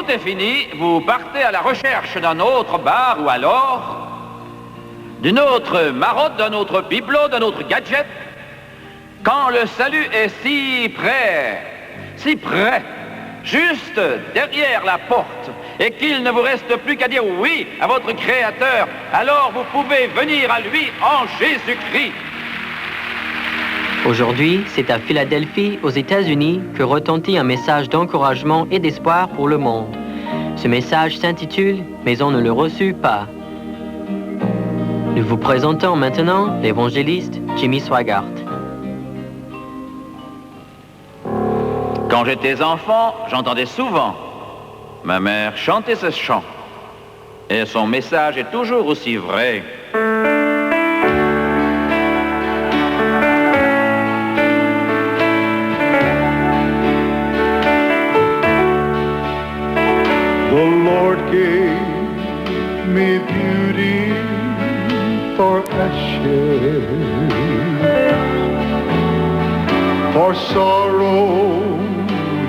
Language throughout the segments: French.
tout est fini, vous partez à la recherche d'un autre bar ou alors d'une autre marotte, d'un autre bibelot, d'un autre gadget. Quand le salut est si près, juste derrière la porte, et qu'il ne vous reste plus qu'à dire oui à votre Créateur, alors vous pouvez venir à lui en Jésus-Christ. Aujourd'hui, c'est à Philadelphie, aux États-Unis, que retentit un message d'encouragement et d'espoir pour le monde. Ce message s'intitule « Mais on ne le reçut pas ». Nous vous présentons maintenant l'évangéliste Jimmy Swaggart. Quand j'étais enfant, j'entendais souvent ma mère chanter ce chant. Et son message est toujours aussi vrai. The Lord gave me beauty for ashes, for sorrow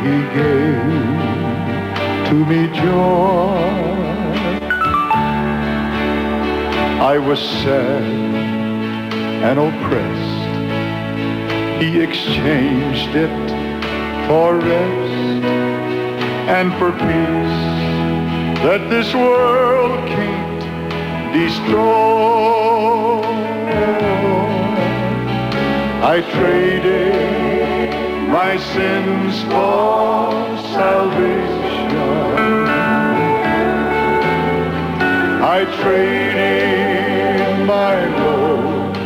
He gave to me joy. I was sad and oppressed. He exchanged it for rest and for peace that this world can't destroy. I traded my sins for salvation. I traded my load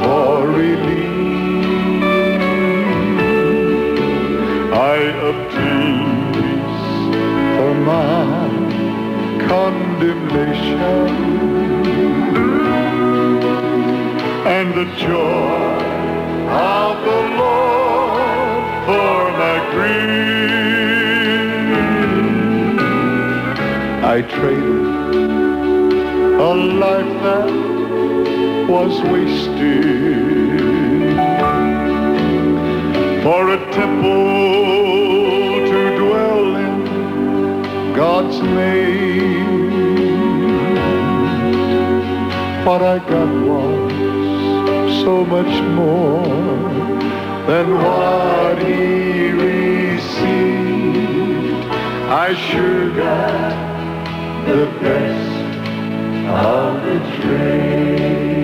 for relief. I obtained peace for my condemnation and the joy of the Lord for my grief. I traded a life that was wasted for a temple to dwell in, God's name. What I got was so much more than what He received. I sure got the best of the trade.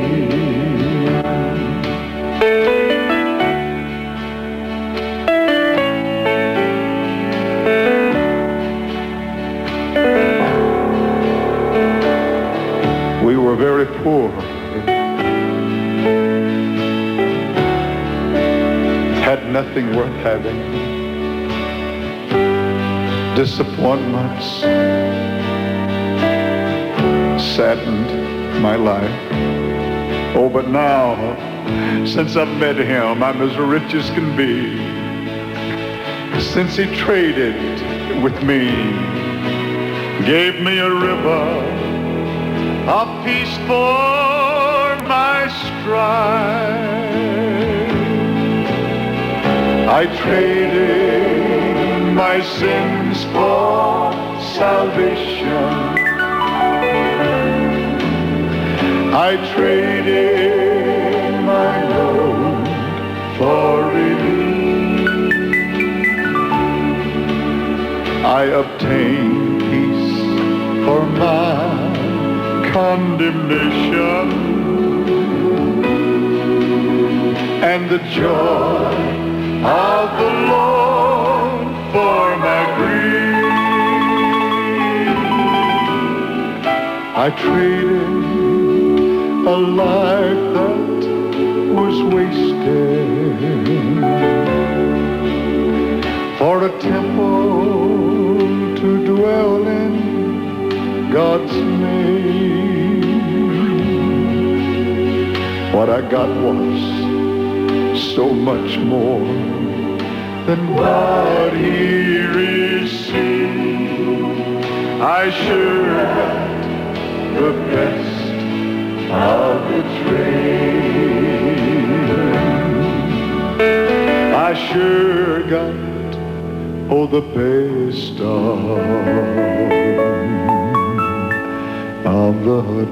We were very poor. Had nothing worth having. Disappointments saddened my life. Oh, but now, since I've met Him, I'm as rich as can be. Since He traded with me, gave me a river of peace for my strife. I traded my sins for salvation. I traded my load for relief. I obtained peace for my condemnation and the joy of the Lord for my grief. I traded a life that was wasted for a temple to dwell in, God's name. What I got was so much more than what He received. I sure got the best of the trade. I sure got, oh, the best of the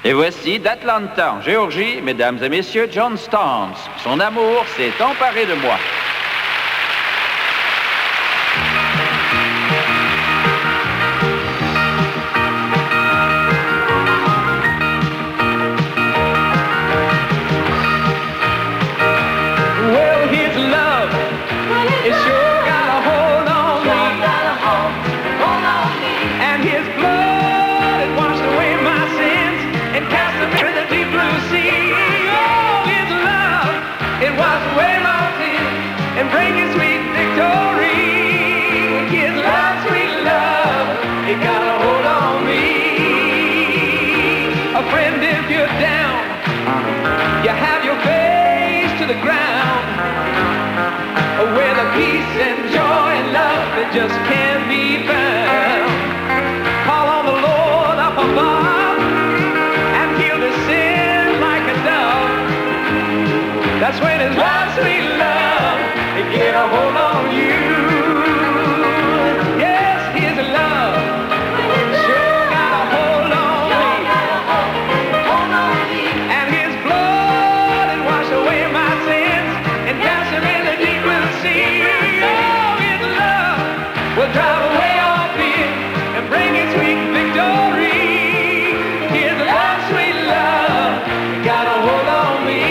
Et voici d'Atlanta, en Géorgie, mesdames et messieurs, John Starnes. Son amour s'est emparé de moi. Well, his love is sure got a hold on me. And his blood has washed away my sins and cast them into the deep blue sea. Oh, his love, it washed away my sins and bring you sweet victory. His love, sweet love, it got a hold on me. A friend, if you're down, you have your face to the ground, where the peace and joy and love that just can't be found. Call on the Lord up above, and he'll descend like a dove. That's when his love, sweet love, it get a hold on you. Yes, his love sure got a hold on me. And his blood had washed away my sins and cast them in the deep blue sea. Oh, his love will drive away all fear and bring you sweet victory. His love, sweet love, got a hold on me.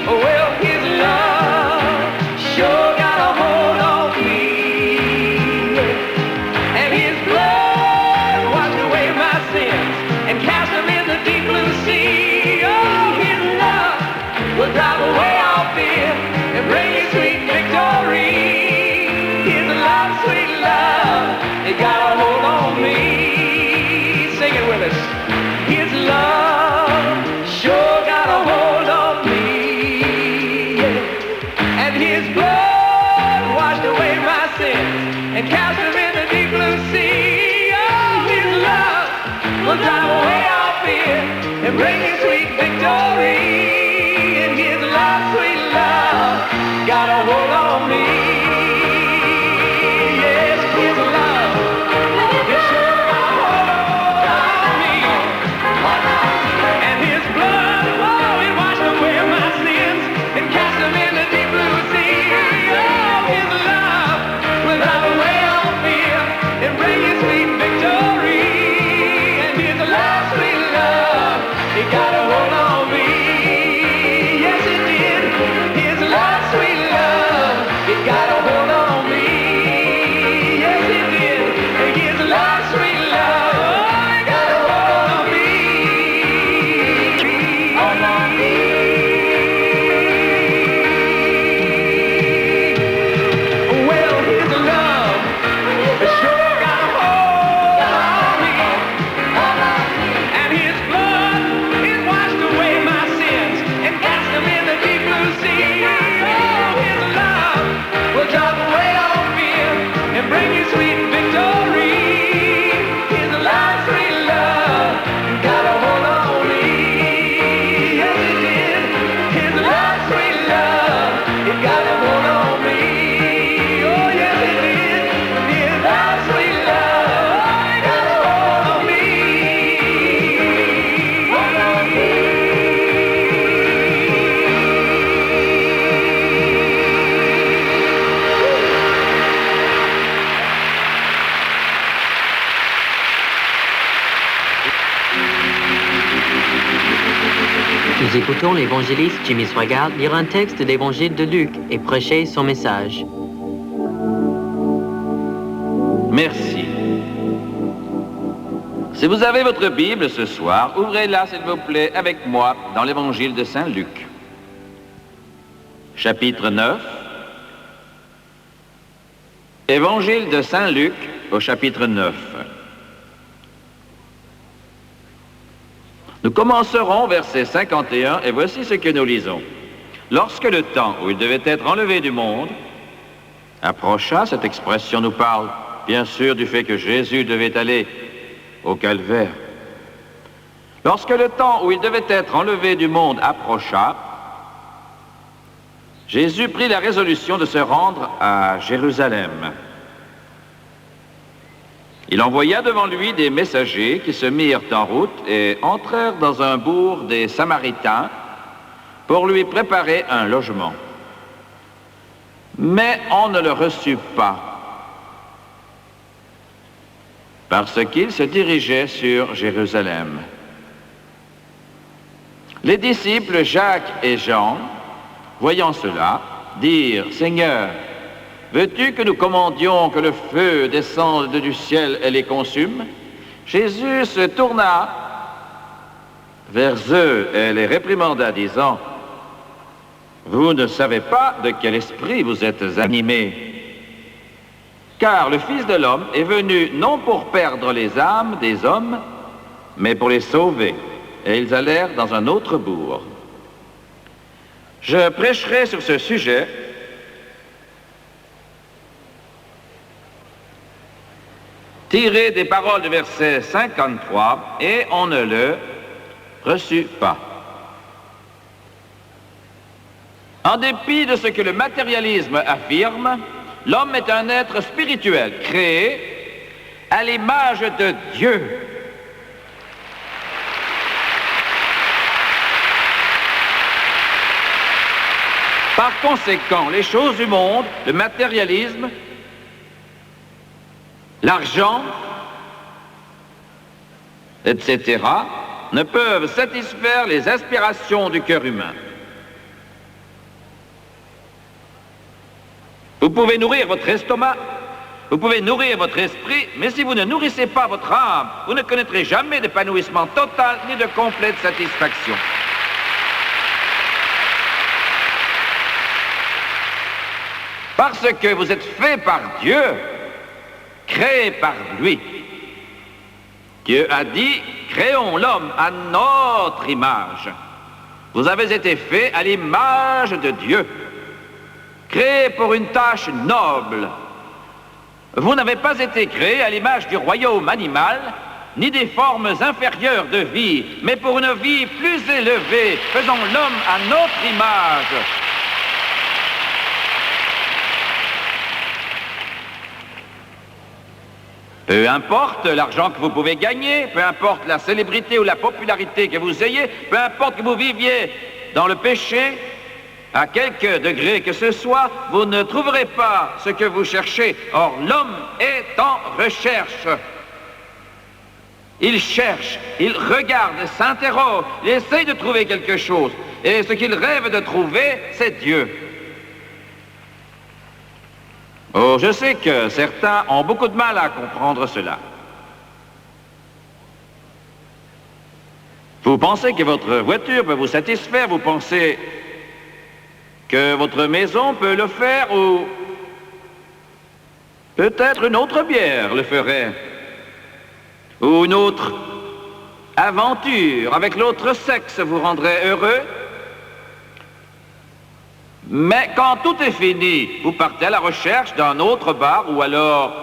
Well, his love sure got a hold on me. And his blood washed away my sins and cast them in the deep blue sea. Oh, his love will drive away all fear and bring you sweet victory. His love, sweet love, it got a hold on me. Sing it with us. His love sure got a hold on me. Yeah. And his blood washed away my sins and cast them in the deep blue sea. Oh, his love will drive away all fear and bring you sweet victory. And his love, sweet love, got a hold on me. Yes, his love, it sure got a hold on me. And his blood, oh, it washed away my sins and cast them in the deep blue sea. Oh, his love will drive away all fear and bring you sweet victory. And his love, sweet love, it got a hold on me. Yes, it did. His love, sweet love, it got a hold on me. Yes, it did. His love, sweet love, oh, it got a hold on me. Hold on me. Well, his love, it sure got a hold on me. And his blood, it washed away my sins and cast them in the deep blue sea. Oh, his love will drive away all fear and bring you sweet victory. His love, sweet love, got a hold on me. Yes, it did. His love, sweet love, it got a hold on me. Oh, yes, it did. His love, sweet love, it got a hold on me. Hold on me. Nous écoutons l'évangéliste Jimmy Swaggart lire un texte de l'évangile de Luc et prêcher son message. Merci. Si vous avez votre Bible ce soir, ouvrez-la s'il vous plaît avec moi dans l'évangile de Saint Luc. Chapitre 9. Évangile de Saint Luc au chapitre 9. Nous commencerons verset 51 et voici ce que nous lisons. Lorsque le temps où il devait être enlevé du monde approcha, cette expression nous parle bien sûr du fait que Jésus devait aller au calvaire. Lorsque le temps où il devait être enlevé du monde approcha, Jésus prit la résolution de se rendre à Jérusalem. Il envoya devant lui des messagers qui se mirent en route et entrèrent dans un bourg des Samaritains pour lui préparer un logement. Mais on ne le reçut pas, parce qu'il se dirigeait sur Jérusalem. Les disciples Jacques et Jean, voyant cela, dirent « Seigneur, veux-tu que nous commandions que le feu descende du ciel et les consume ?» Jésus se tourna vers eux et les réprimanda, disant « Vous ne savez pas de quel esprit vous êtes animés, car le Fils de l'homme est venu non pour perdre les âmes des hommes, mais pour les sauver. » Et ils allèrent dans un autre bourg. Je prêcherai sur ce sujet tiré des paroles du verset 53, et on ne le reçut pas. En dépit de ce que le matérialisme affirme, l'homme est un être spirituel, créé à l'image de Dieu. Par conséquent, les choses du monde, le matérialisme, l'argent, etc., ne peuvent satisfaire les aspirations du cœur humain. Vous pouvez nourrir votre estomac, vous pouvez nourrir votre esprit, mais si vous ne nourrissez pas votre âme, vous ne connaîtrez jamais d'épanouissement total ni de complète satisfaction. Parce que vous êtes fait par Dieu, créé par lui. Dieu a dit, créons l'homme à notre image. Vous avez été fait à l'image de Dieu, créé pour une tâche noble. Vous n'avez pas été créé à l'image du royaume animal, ni des formes inférieures de vie, mais pour une vie plus élevée, faisons l'homme à notre image. Peu importe l'argent que vous pouvez gagner, peu importe la célébrité ou la popularité que vous ayez, peu importe que vous viviez dans le péché, à quelque degré que ce soit, vous ne trouverez pas ce que vous cherchez. Or, l'homme est en recherche. Il cherche, il regarde, s'interroge, il essaye de trouver quelque chose. Et ce qu'il rêve de trouver, c'est Dieu. Oh, je sais que certains ont beaucoup de mal à comprendre cela. Vous pensez que votre voiture peut vous satisfaire, vous pensez que votre maison peut le faire, ou peut-être une autre bière le ferait, ou une autre aventure avec l'autre sexe vous rendrait heureux. Mais quand tout est fini, vous partez à la recherche d'un autre bar ou alors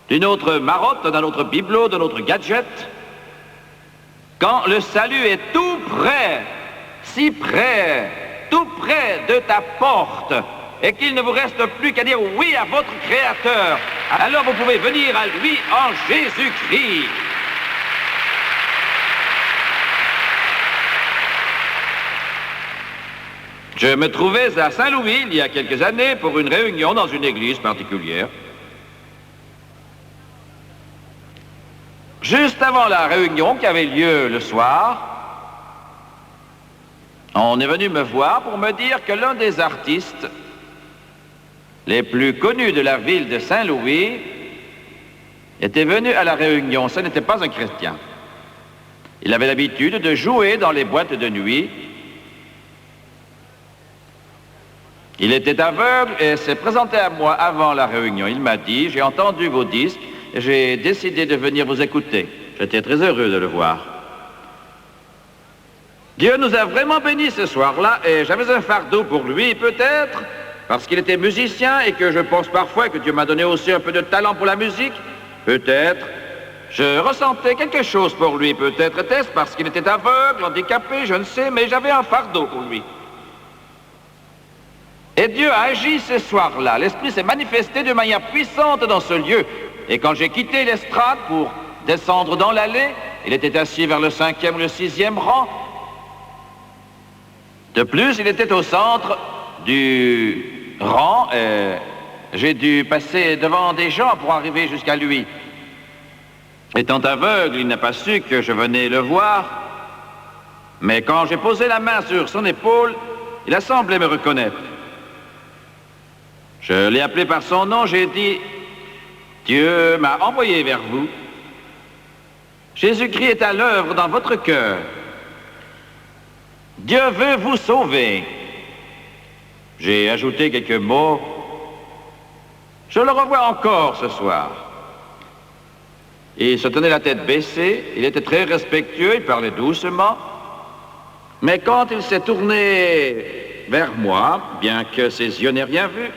d'une autre marotte, d'un autre bibelot, d'un autre gadget. Quand le salut est tout près, si près, tout près de ta porte, et qu'il ne vous reste plus qu'à dire oui à votre Créateur, alors vous pouvez venir à lui en Jésus-Christ. Je me trouvais à Saint-Louis il y a quelques années pour une réunion dans une église particulière. Juste avant la réunion qui avait lieu le soir, on est venu me voir pour me dire que l'un des artistes les plus connus de la ville de Saint-Louis était venu à la réunion. Ce n'était pas un chrétien. Il avait l'habitude de jouer dans les boîtes de nuit. Il était aveugle et s'est présenté à moi avant la réunion. Il m'a dit, j'ai entendu vos disques et j'ai décidé de venir vous écouter. J'étais très heureux de le voir. Dieu nous a vraiment bénis ce soir-là et j'avais un fardeau pour lui, peut-être, parce qu'il était musicien et que je pense parfois que Dieu m'a donné aussi un peu de talent pour la musique. Peut-être. Je ressentais quelque chose pour lui, peut-être. Était-ce parce qu'il était aveugle, handicapé, je ne sais, mais j'avais un fardeau pour lui. Et Dieu a agi ce soir-là. L'Esprit s'est manifesté de manière puissante dans ce lieu. Et quand j'ai quitté l'estrade pour descendre dans l'allée, il était assis vers le 5e ou le 6e rang. De plus, il était au centre du rang et j'ai dû passer devant des gens pour arriver jusqu'à lui. Étant aveugle, il n'a pas su que je venais le voir, mais quand j'ai posé la main sur son épaule, il a semblé me reconnaître. Je l'ai appelé par son nom, j'ai dit, « Dieu m'a envoyé vers vous. Jésus-Christ est à l'œuvre dans votre cœur. Dieu veut vous sauver. » J'ai ajouté quelques mots. Je le revois encore ce soir. Il se tenait la tête baissée, il était très respectueux, il parlait doucement. Mais quand il s'est tourné vers moi, bien que ses yeux n'aient rien vu,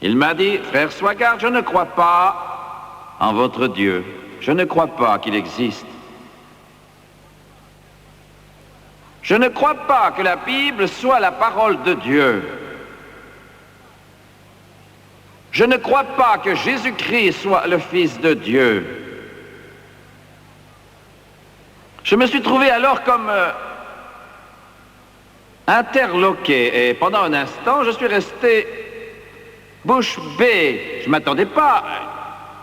il m'a dit, « Frère Swaggart, je ne crois pas en votre Dieu. Je ne crois pas qu'il existe. Je ne crois pas que la Bible soit la parole de Dieu. Je ne crois pas que Jésus-Christ soit le Fils de Dieu. » Je me suis trouvé alors comme interloqué et pendant un instant, je suis resté bouche bée. Je ne m'attendais pas à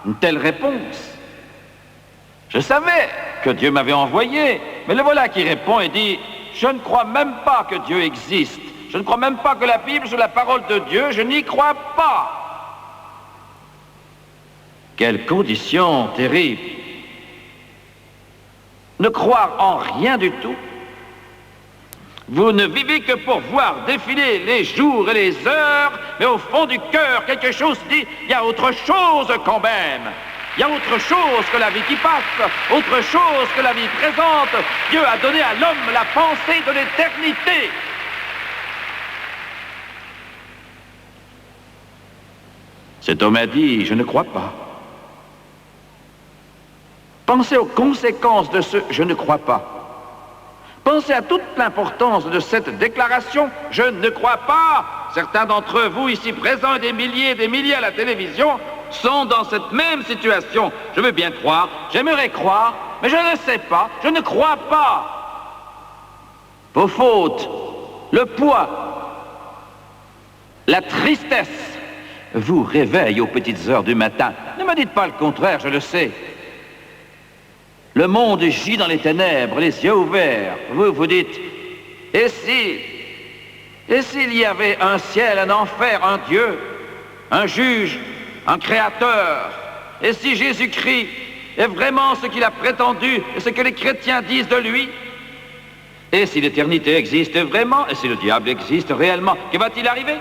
une telle réponse. Je savais que Dieu m'avait envoyé, mais le voilà qui répond et dit, « Je ne crois même pas que Dieu existe. Je ne crois même pas que la Bible soit la parole de Dieu. Je n'y crois pas. » Quelle condition terrible! Ne croire en rien du tout. Vous ne vivez que pour voir défiler les jours et les heures, mais au fond du cœur, quelque chose dit, il y a autre chose quand même. Il y a autre chose que la vie qui passe, autre chose que la vie présente. Dieu a donné à l'homme la pensée de l'éternité. Cet homme a dit, je ne crois pas. Pensez aux conséquences de ce « je ne crois pas ». Pensez à toute l'importance de cette déclaration « je ne crois pas ». Certains d'entre vous ici présents et des milliers à la télévision sont dans cette même situation. Je veux bien croire, j'aimerais croire, mais je ne sais pas, je ne crois pas. Vos fautes, le poids, la tristesse vous réveillent aux petites heures du matin. Ne me dites pas le contraire, je le sais. Le monde gît dans les ténèbres, les yeux ouverts. Vous vous dites, et s'il y avait un ciel, un enfer, un Dieu, un juge, un créateur, et si Jésus-Christ est vraiment ce qu'il a prétendu et ce que les chrétiens disent de lui, et si l'éternité existe vraiment, et si le diable existe réellement, que va-t-il arriver?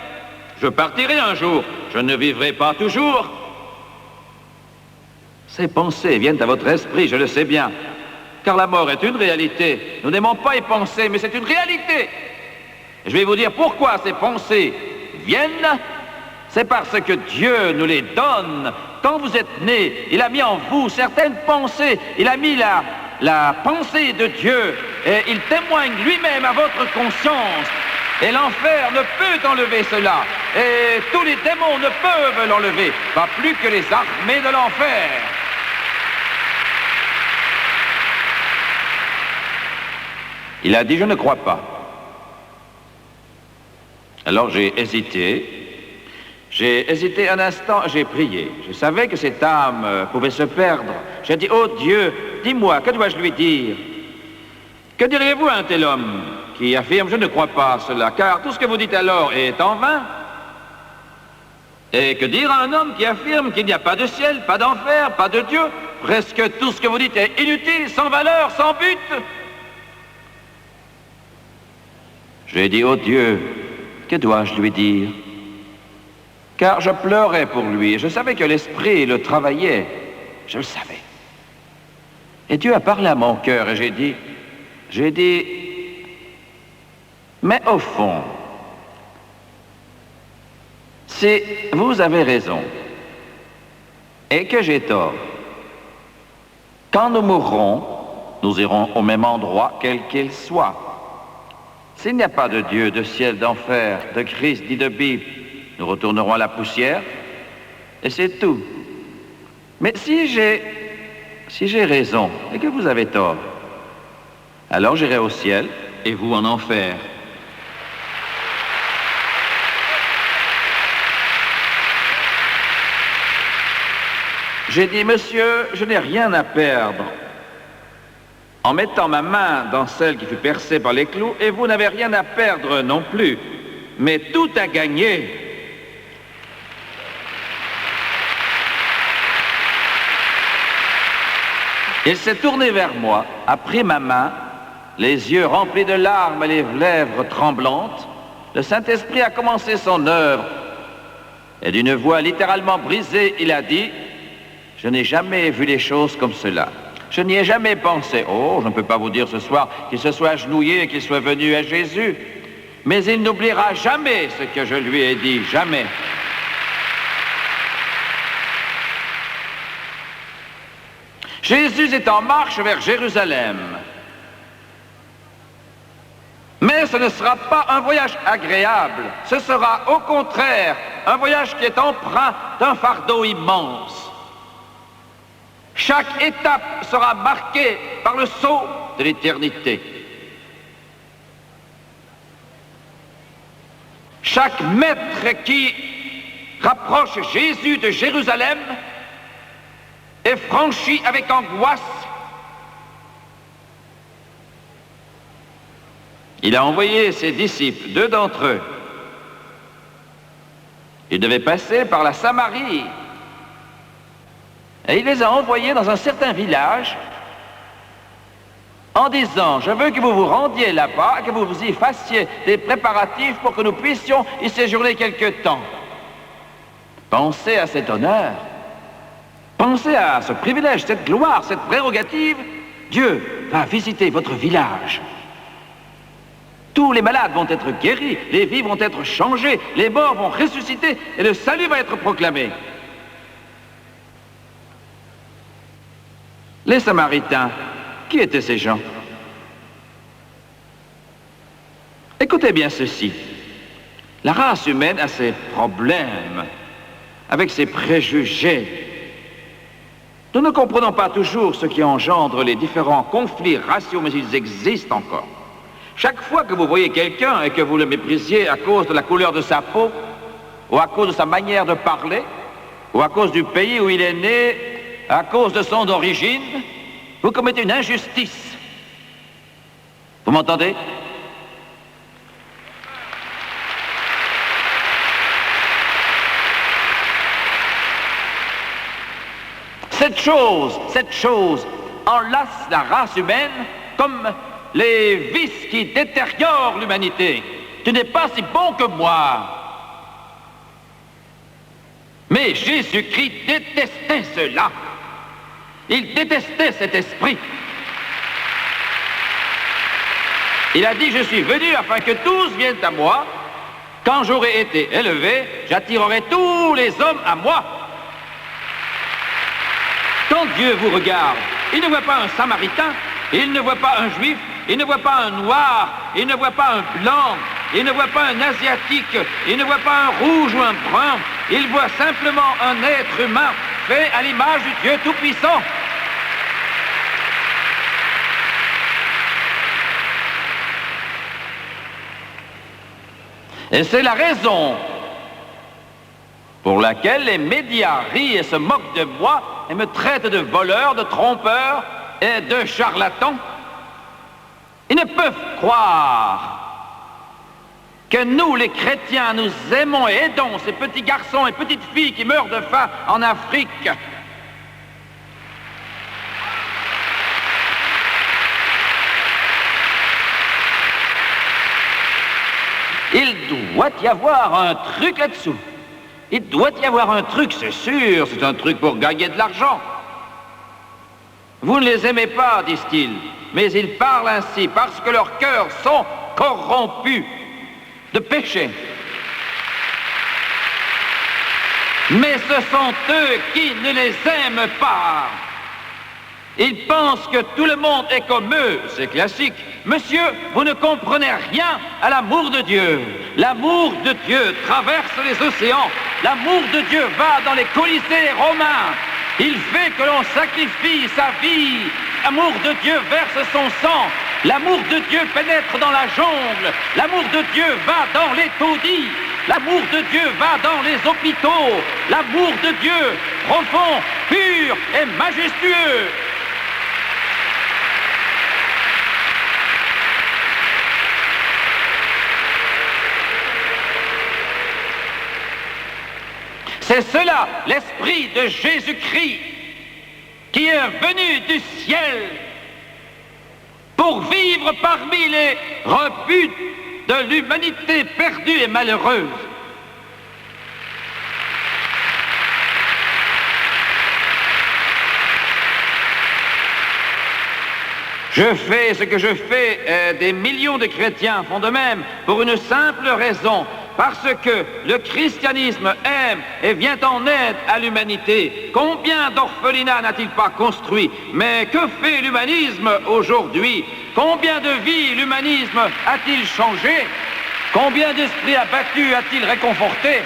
Je partirai un jour, je ne vivrai pas toujours. Ces pensées viennent à votre esprit, je le sais bien, car la mort est une réalité. Nous n'aimons pas y penser, mais c'est une réalité. Je vais vous dire pourquoi ces pensées viennent. C'est parce que Dieu nous les donne. Quand vous êtes nés, il a mis en vous certaines pensées. Il a mis la pensée de Dieu et il témoigne lui-même à votre conscience. Et l'enfer ne peut enlever cela. Et tous les démons ne peuvent l'enlever, pas plus que les armées de l'enfer. Il a dit, je ne crois pas. Alors j'ai hésité un instant, j'ai prié. Je savais que cette âme pouvait se perdre. J'ai dit, oh Dieu, dis-moi, que dois-je lui dire? Que diriez-vous à un tel homme qui affirme, je ne crois pas à cela, car tout ce que vous dites alors est en vain? Et que dire à un homme qui affirme qu'il n'y a pas de ciel, pas d'enfer, pas de Dieu? Presque tout ce que vous dites est inutile, sans valeur, sans but. J'ai dit, oh Dieu, que dois-je lui dire? Car je pleurais pour lui, et je savais que l'esprit le travaillait. Je le savais. Et Dieu a parlé à mon cœur, et j'ai dit, J'ai dit, mais au fond, si vous avez raison et que j'ai tort, quand nous mourrons, nous irons au même endroit, quel qu'il soit. S'il n'y a pas de Dieu, de ciel, d'enfer, de Christ, ni de Bible, nous retournerons à la poussière, et c'est tout. Mais si j'ai raison et que vous avez tort, alors j'irai au ciel et vous en enfer. J'ai dit, monsieur, je n'ai rien à perdre en mettant ma main dans celle qui fut percée par les clous, et vous n'avez rien à perdre non plus, mais tout à gagner. Il s'est tourné vers moi, a pris ma main, les yeux remplis de larmes et les lèvres tremblantes. Le Saint-Esprit a commencé son œuvre, et d'une voix littéralement brisée, il a dit, « Je n'ai jamais vu les choses comme cela. Je n'y ai jamais pensé. Oh, je ne peux pas vous dire ce soir qu'il se soit agenouillé et qu'il soit venu à Jésus. Mais il n'oubliera jamais ce que je lui ai dit, jamais. » Jésus est en marche vers Jérusalem. Mais ce ne sera pas un voyage agréable. Ce sera au contraire un voyage qui est empreint d'un fardeau immense. Chaque étape sera marquée par le sceau de l'éternité. Chaque mètre qui rapproche Jésus de Jérusalem est franchi avec angoisse. Il a envoyé ses disciples, 2 d'entre eux. Ils devaient passer par la Samarie. Et il les a envoyés dans un certain village en disant, je veux que vous vous rendiez là-bas, que vous y fassiez des préparatifs pour que nous puissions y séjourner quelque temps. Pensez à cet honneur, pensez à ce privilège, cette gloire, cette prérogative. Dieu va visiter votre village. Tous les malades vont être guéris, les vies vont être changées, les morts vont ressusciter et le salut va être proclamé. Les Samaritains, qui étaient ces gens? Écoutez bien ceci. La race humaine a ses problèmes, avec ses préjugés. Nous ne comprenons pas toujours ce qui engendre les différents conflits raciaux, mais ils existent encore. Chaque fois que vous voyez quelqu'un et que vous le méprisiez à cause de la couleur de sa peau, ou à cause de sa manière de parler, ou à cause du pays où il est né, à cause de son origine, vous commettez une injustice. Vous m'entendez? Cette chose enlace la race humaine comme les vices qui détériorent l'humanité. Tu n'es pas si bon que moi. Mais Jésus-Christ détestait cela. Il détestait cet esprit. Il a dit, je suis venu afin que tous viennent à moi. Quand j'aurai été élevé, j'attirerai tous les hommes à moi. Quand Dieu vous regarde, il ne voit pas un Samaritain, il ne voit pas un Juif, il ne voit pas un Noir, il ne voit pas un Blanc, il ne voit pas un Asiatique, il ne voit pas un Rouge ou un Brun, il voit simplement un être humain fait à l'image du Dieu Tout-Puissant. Et c'est la raison pour laquelle les médias rient et se moquent de moi et me traitent de voleur, de trompeur et de charlatan. Ils ne peuvent croire que nous, les chrétiens, nous aimons et aidons ces petits garçons et petites filles qui meurent de faim en Afrique. Il doit y avoir un truc là-dessous. Il doit y avoir un truc, c'est sûr, c'est un truc pour gagner de l'argent. Vous ne les aimez pas, disent-ils, mais ils parlent ainsi parce que leurs cœurs sont corrompus de péché. Mais ce sont eux qui ne les aiment pas. Ils pensent que tout le monde est comme eux, c'est classique. Monsieur, vous ne comprenez rien à l'amour de Dieu. L'amour de Dieu traverse les océans. L'amour de Dieu va dans les colisées romains. Il fait que l'on sacrifie sa vie. L'amour de Dieu verse son sang. L'amour de Dieu pénètre dans la jungle. L'amour de Dieu va dans les taudis. L'amour de Dieu va dans les hôpitaux. L'amour de Dieu, profond, pur et majestueux. C'est cela, l'esprit de Jésus-Christ, qui est venu du ciel pour vivre parmi les rebuts de l'humanité perdue et malheureuse. Je fais ce que je fais, des millions de chrétiens font de même, pour une simple raison. Parce que le christianisme aime et vient en aide à l'humanité. Combien d'orphelinats n'a-t-il pas construit? Mais que fait l'humanisme aujourd'hui? Combien de vies l'humanisme a-t-il changé? Combien d'esprits abattus a-t-il réconforté?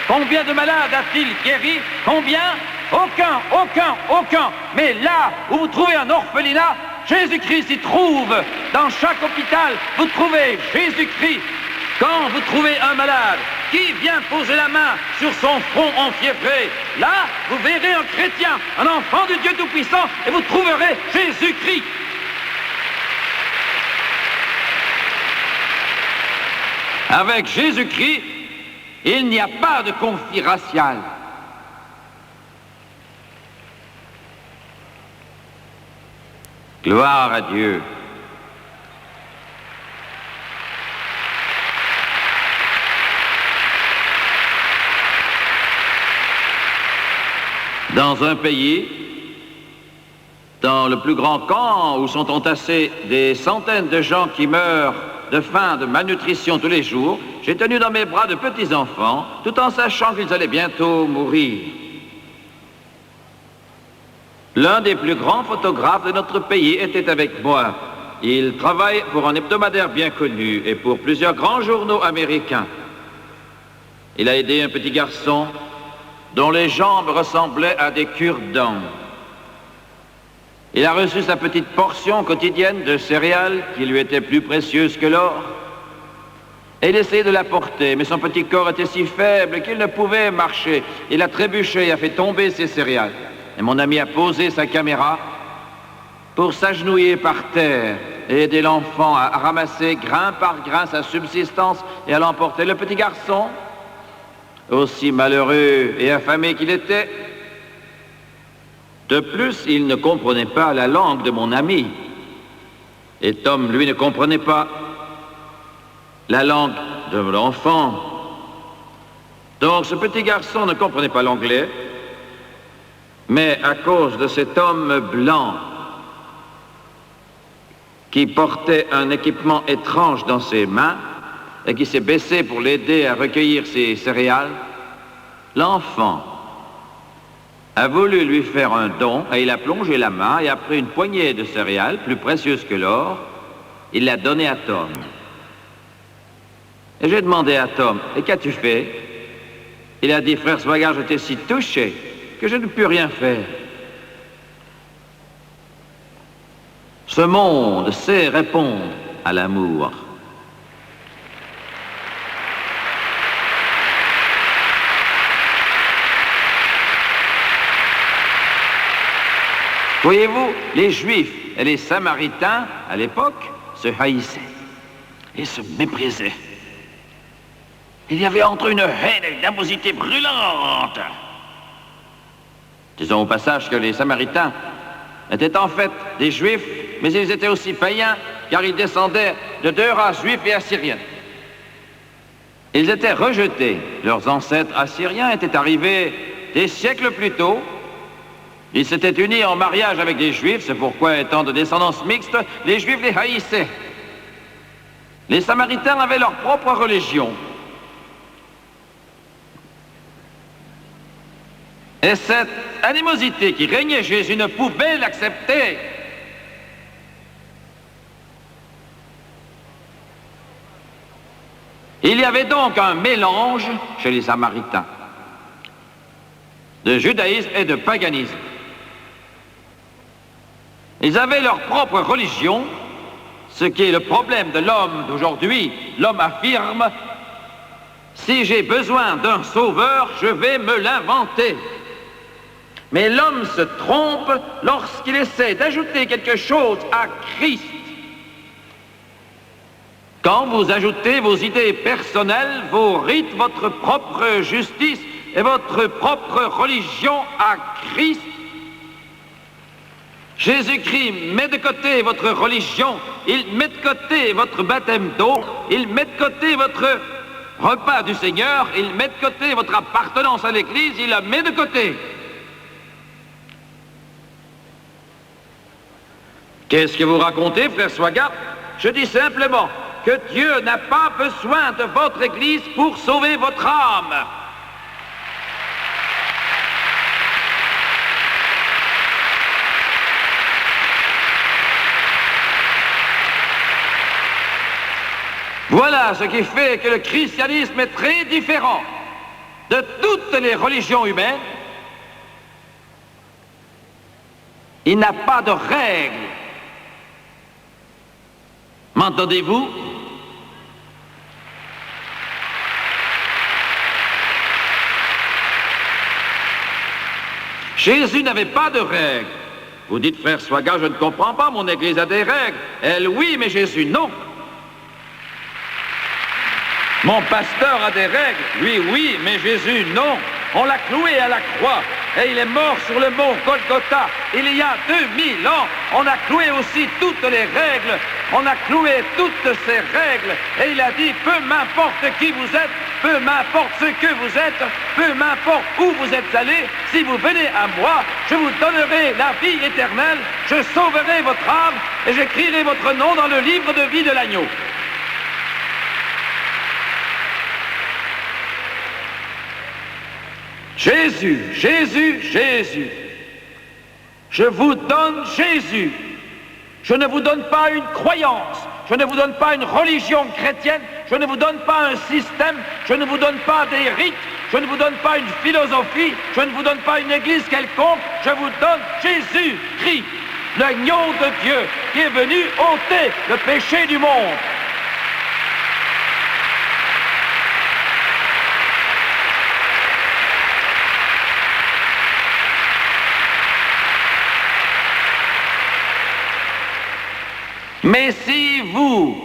Combien de malades a-t-il guéri? Combien? Aucun. Mais là où vous trouvez un orphelinat, Jésus-Christ s'y trouve. Dans chaque hôpital, vous trouvez Jésus-Christ. Quand vous trouvez un malade qui vient poser la main sur son front enfiévré, là, vous verrez un chrétien, un enfant du Dieu Tout-Puissant, et vous trouverez Jésus-Christ. Avec Jésus-Christ, il n'y a pas de conflit racial. Gloire à Dieu. Dans un pays, dans le plus grand camp où sont entassés des centaines de gens qui meurent de faim, de malnutrition tous les jours, j'ai tenu dans mes bras de petits-enfants, tout en sachant qu'ils allaient bientôt mourir. L'un des plus grands photographes de notre pays était avec moi. Il travaille pour un hebdomadaire bien connu et pour plusieurs grands journaux américains. Il a aidé un petit garçon dont les jambes ressemblaient à des cure-dents. Il a reçu sa petite portion quotidienne de céréales qui lui était plus précieuse que l'or. Et il essayait de la porter, mais son petit corps était si faible qu'il ne pouvait marcher. Il a trébuché et a fait tomber ses céréales. Et mon ami a posé sa caméra pour s'agenouiller par terre et aider l'enfant à ramasser grain par grain sa subsistance et à l'emporter. Le petit garçon, aussi malheureux et affamé qu'il était, de plus, il ne comprenait pas la langue de mon ami. Et Tom, lui, ne comprenait pas la langue de l'enfant. Donc, ce petit garçon ne comprenait pas l'anglais, mais à cause de cet homme blanc qui portait un équipement étrange dans ses mains et qui s'est baissé pour l'aider à recueillir ses céréales, l'enfant a voulu lui faire un don et il a plongé la main et a pris une poignée de céréales plus précieuse que l'or. Il l'a donnée à Tom. Et j'ai demandé à Tom, « Et qu'as-tu fait ?» Il a dit, « Frère Swagard, j'étais si touché que je ne pus rien faire. » Ce monde sait répondre à l'amour. Voyez-vous, les Juifs et les Samaritains, à l'époque, se haïssaient et se méprisaient. Il y avait entre eux une haine et une animosité brûlante. Disons au passage que les Samaritains étaient en fait des Juifs, mais ils étaient aussi païens, car ils descendaient de deux races juives et assyriennes. Ils étaient rejetés. Leurs ancêtres assyriens étaient arrivés des siècles plus tôt, Ils s'étaient unis en mariage avec des Juifs, c'est pourquoi, étant de descendance mixte, les Juifs les haïssaient. Les Samaritains avaient leur propre religion. Et cette animosité qui régnait, Jésus ne pouvait l'accepter. Il y avait donc un mélange chez les Samaritains de judaïsme et de paganisme. Ils avaient leur propre religion, ce qui est le problème de l'homme d'aujourd'hui. L'homme affirme, si j'ai besoin d'un sauveur, je vais me l'inventer. Mais l'homme se trompe lorsqu'il essaie d'ajouter quelque chose à Christ. Quand vous ajoutez vos idées personnelles, vos rites, votre propre justice et votre propre religion à Christ, Jésus-Christ met de côté votre religion, il met de côté votre baptême d'eau, il met de côté votre repas du Seigneur, il met de côté votre appartenance à l'Église, il la met de côté. Qu'est-ce que vous racontez, frère Swaggart? Je dis simplement que Dieu n'a pas besoin de votre Église pour sauver votre âme. Voilà ce qui fait que le christianisme est très différent de toutes les religions humaines. Il n'a pas de règles. M'entendez-vous? Jésus n'avait pas de règles. Vous dites, frère Swaggart, je ne comprends pas, mon Église a des règles. Elle, oui, mais Jésus, non. Mon pasteur a des règles. Lui, oui, mais Jésus, non. On l'a cloué à la croix et il est mort sur le mont Golgotha. Il y a 2000 ans, on a cloué aussi toutes les règles. On a cloué toutes ces règles et il a dit, peu m'importe qui vous êtes, peu m'importe ce que vous êtes, peu m'importe où vous êtes allés, si vous venez à moi, je vous donnerai la vie éternelle, je sauverai votre âme et j'écrirai votre nom dans le livre de vie de l'agneau. Jésus, Jésus, Jésus. Je vous donne Jésus. Je ne vous donne pas une croyance. Je ne vous donne pas une religion chrétienne. Je ne vous donne pas un système. Je ne vous donne pas des rites. Je ne vous donne pas une philosophie. Je ne vous donne pas une église quelconque. Je vous donne Jésus-Christ, l'agneau de Dieu qui est venu ôter le péché du monde. Mais si vous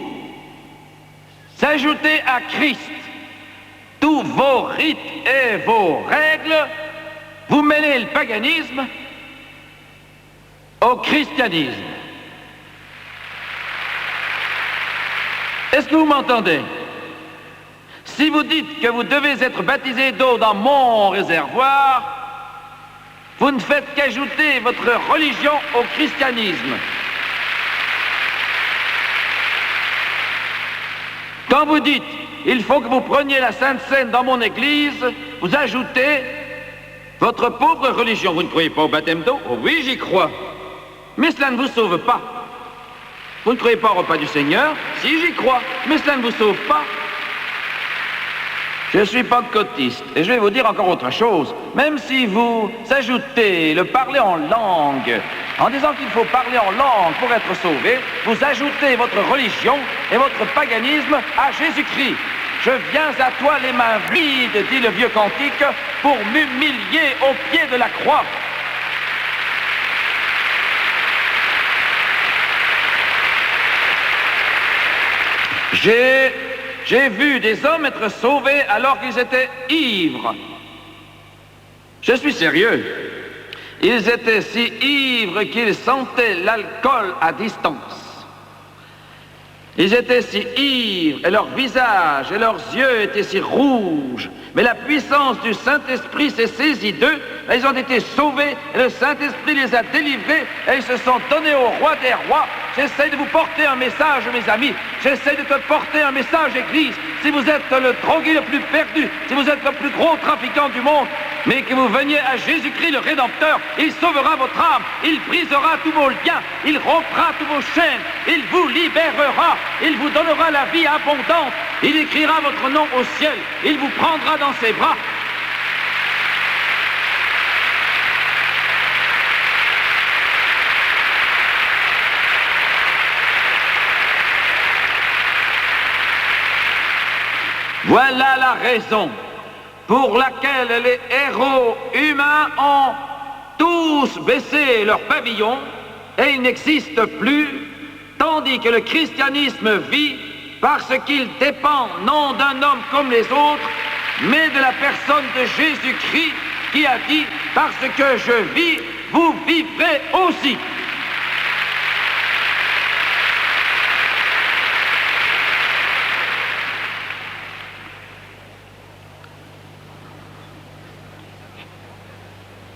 ajoutez à Christ tous vos rites et vos règles, vous mêlez le paganisme au christianisme. Est-ce que vous m'entendez? Si vous dites que vous devez être baptisé d'eau dans mon réservoir, vous ne faites qu'ajouter votre religion au christianisme. Quand vous dites « il faut que vous preniez la Sainte Seine dans mon église », vous ajoutez votre pauvre religion. Vous ne croyez pas au baptême d'eau? Oh oui, j'y crois. Mais cela ne vous sauve pas. Vous ne croyez pas au repas du Seigneur? Si, j'y crois. Mais cela ne vous sauve pas. Je suis pentecôtiste et je vais vous dire encore autre chose. Même si vous ajoutez le parler en langue, en disant qu'il faut parler en langue pour être sauvé, vous ajoutez votre religion et votre paganisme à Jésus-Christ. Je viens à toi les mains vides, dit le vieux cantique, pour m'humilier au pied de la croix. J'ai vu des hommes être sauvés alors qu'ils étaient ivres. Je suis sérieux. Ils étaient si ivres qu'ils sentaient l'alcool à distance. Ils étaient si ivres et leur visage et leurs yeux étaient si rouges Mais la puissance du Saint-Esprit s'est saisie d'eux, ils ont été sauvés, et le Saint-Esprit les a délivrés, et ils se sont donnés au roi des rois. J'essaie de vous porter un message, mes amis. J'essaie de te porter un message, Église. Si vous êtes le drogué le plus perdu, si vous êtes le plus gros trafiquant du monde, mais que vous veniez à Jésus-Christ le Rédempteur, il sauvera votre âme, il brisera tous vos liens, il rompra tous vos chaînes, il vous libérera, il vous donnera la vie abondante, il écrira votre nom au ciel, il vous prendra dans ses bras. Voilà la raison pour laquelle les héros humains ont tous baissé leur pavillon et ils n'existent plus, tandis que le christianisme vit parce qu'il dépend non d'un homme comme les autres, mais de la personne de Jésus-Christ qui a dit « Parce que je vis, vous vivrez aussi ».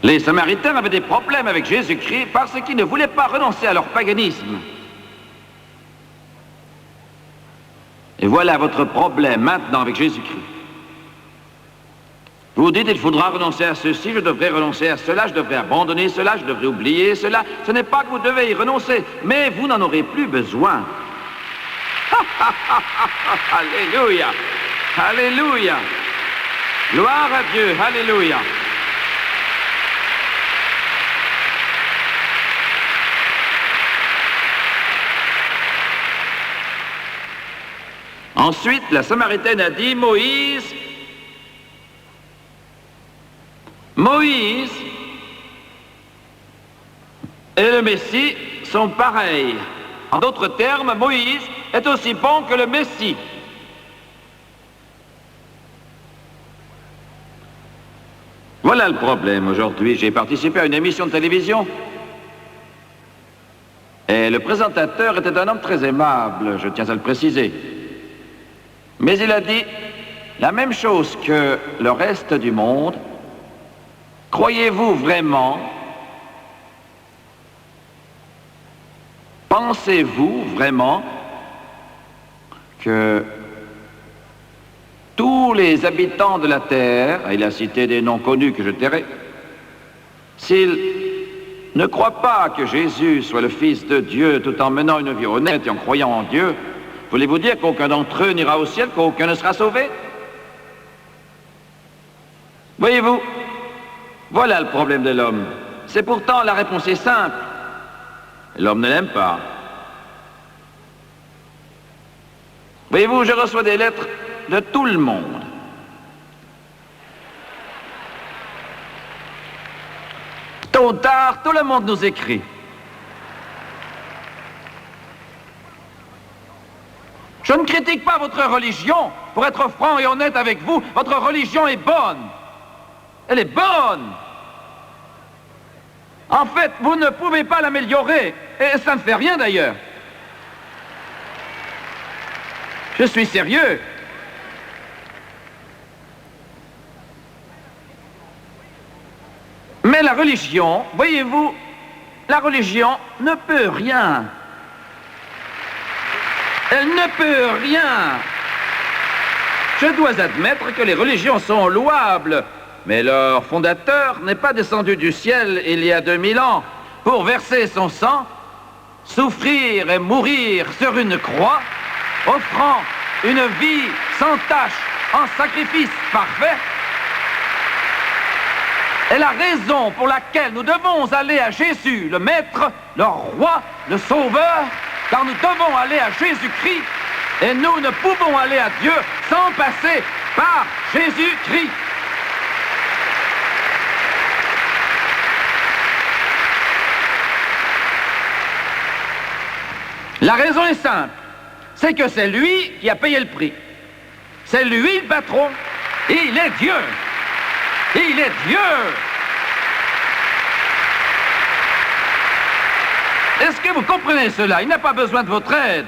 Les Samaritains avaient des problèmes avec Jésus-Christ parce qu'ils ne voulaient pas renoncer à leur paganisme. Et voilà votre problème maintenant avec Jésus-Christ. Vous dites, il faudra renoncer à ceci, je devrais renoncer à cela, je devrais abandonner cela, je devrais oublier cela. Ce n'est pas que vous devez y renoncer, mais vous n'en aurez plus besoin. Alléluia! Alléluia! Gloire à Dieu! Alléluia! Ensuite, la Samaritaine a dit, Moïse et le Messie sont pareils. En d'autres termes, Moïse est aussi bon que le Messie. Voilà le problème aujourd'hui. J'ai participé à une émission de télévision et le présentateur était un homme très aimable, je tiens à le préciser. Mais il a dit la même chose que le reste du monde. Croyez-vous vraiment, pensez-vous vraiment que tous les habitants de la terre, et il a cité des noms connus que je tairai, s'ils ne croient pas que Jésus soit le Fils de Dieu tout en menant une vie honnête et en croyant en Dieu, voulez-vous dire qu'aucun d'entre eux n'ira au ciel, qu'aucun ne sera sauvé? Voyez-vous, voilà le problème de l'homme. C'est pourtant, la réponse est simple. L'homme ne l'aime pas. Voyez-vous, je reçois des lettres de tout le monde. Tôt ou tard, tout le monde nous écrit. Je ne critique pas votre religion. Pour être franc et honnête avec vous, votre religion est bonne. Elle est bonne. En fait, vous ne pouvez pas l'améliorer. Et ça ne fait rien d'ailleurs. Je suis sérieux. Mais la religion, voyez-vous, la religion ne peut rien. Elle ne peut rien. Je dois admettre que les religions sont louables, mais leur fondateur n'est pas descendu du ciel il y a 2000 ans pour verser son sang, souffrir et mourir sur une croix, offrant une vie sans tache en sacrifice parfait. Et la raison pour laquelle nous devons aller à Jésus, le Maître, le Roi, le Sauveur, car nous devons aller à Jésus-Christ, et nous ne pouvons aller à Dieu sans passer par Jésus-Christ. La raison est simple, c'est que c'est lui qui a payé le prix. C'est lui le patron, et il est Dieu. Il est Dieu. Est-ce que vous comprenez cela? Il n'a pas besoin de votre aide.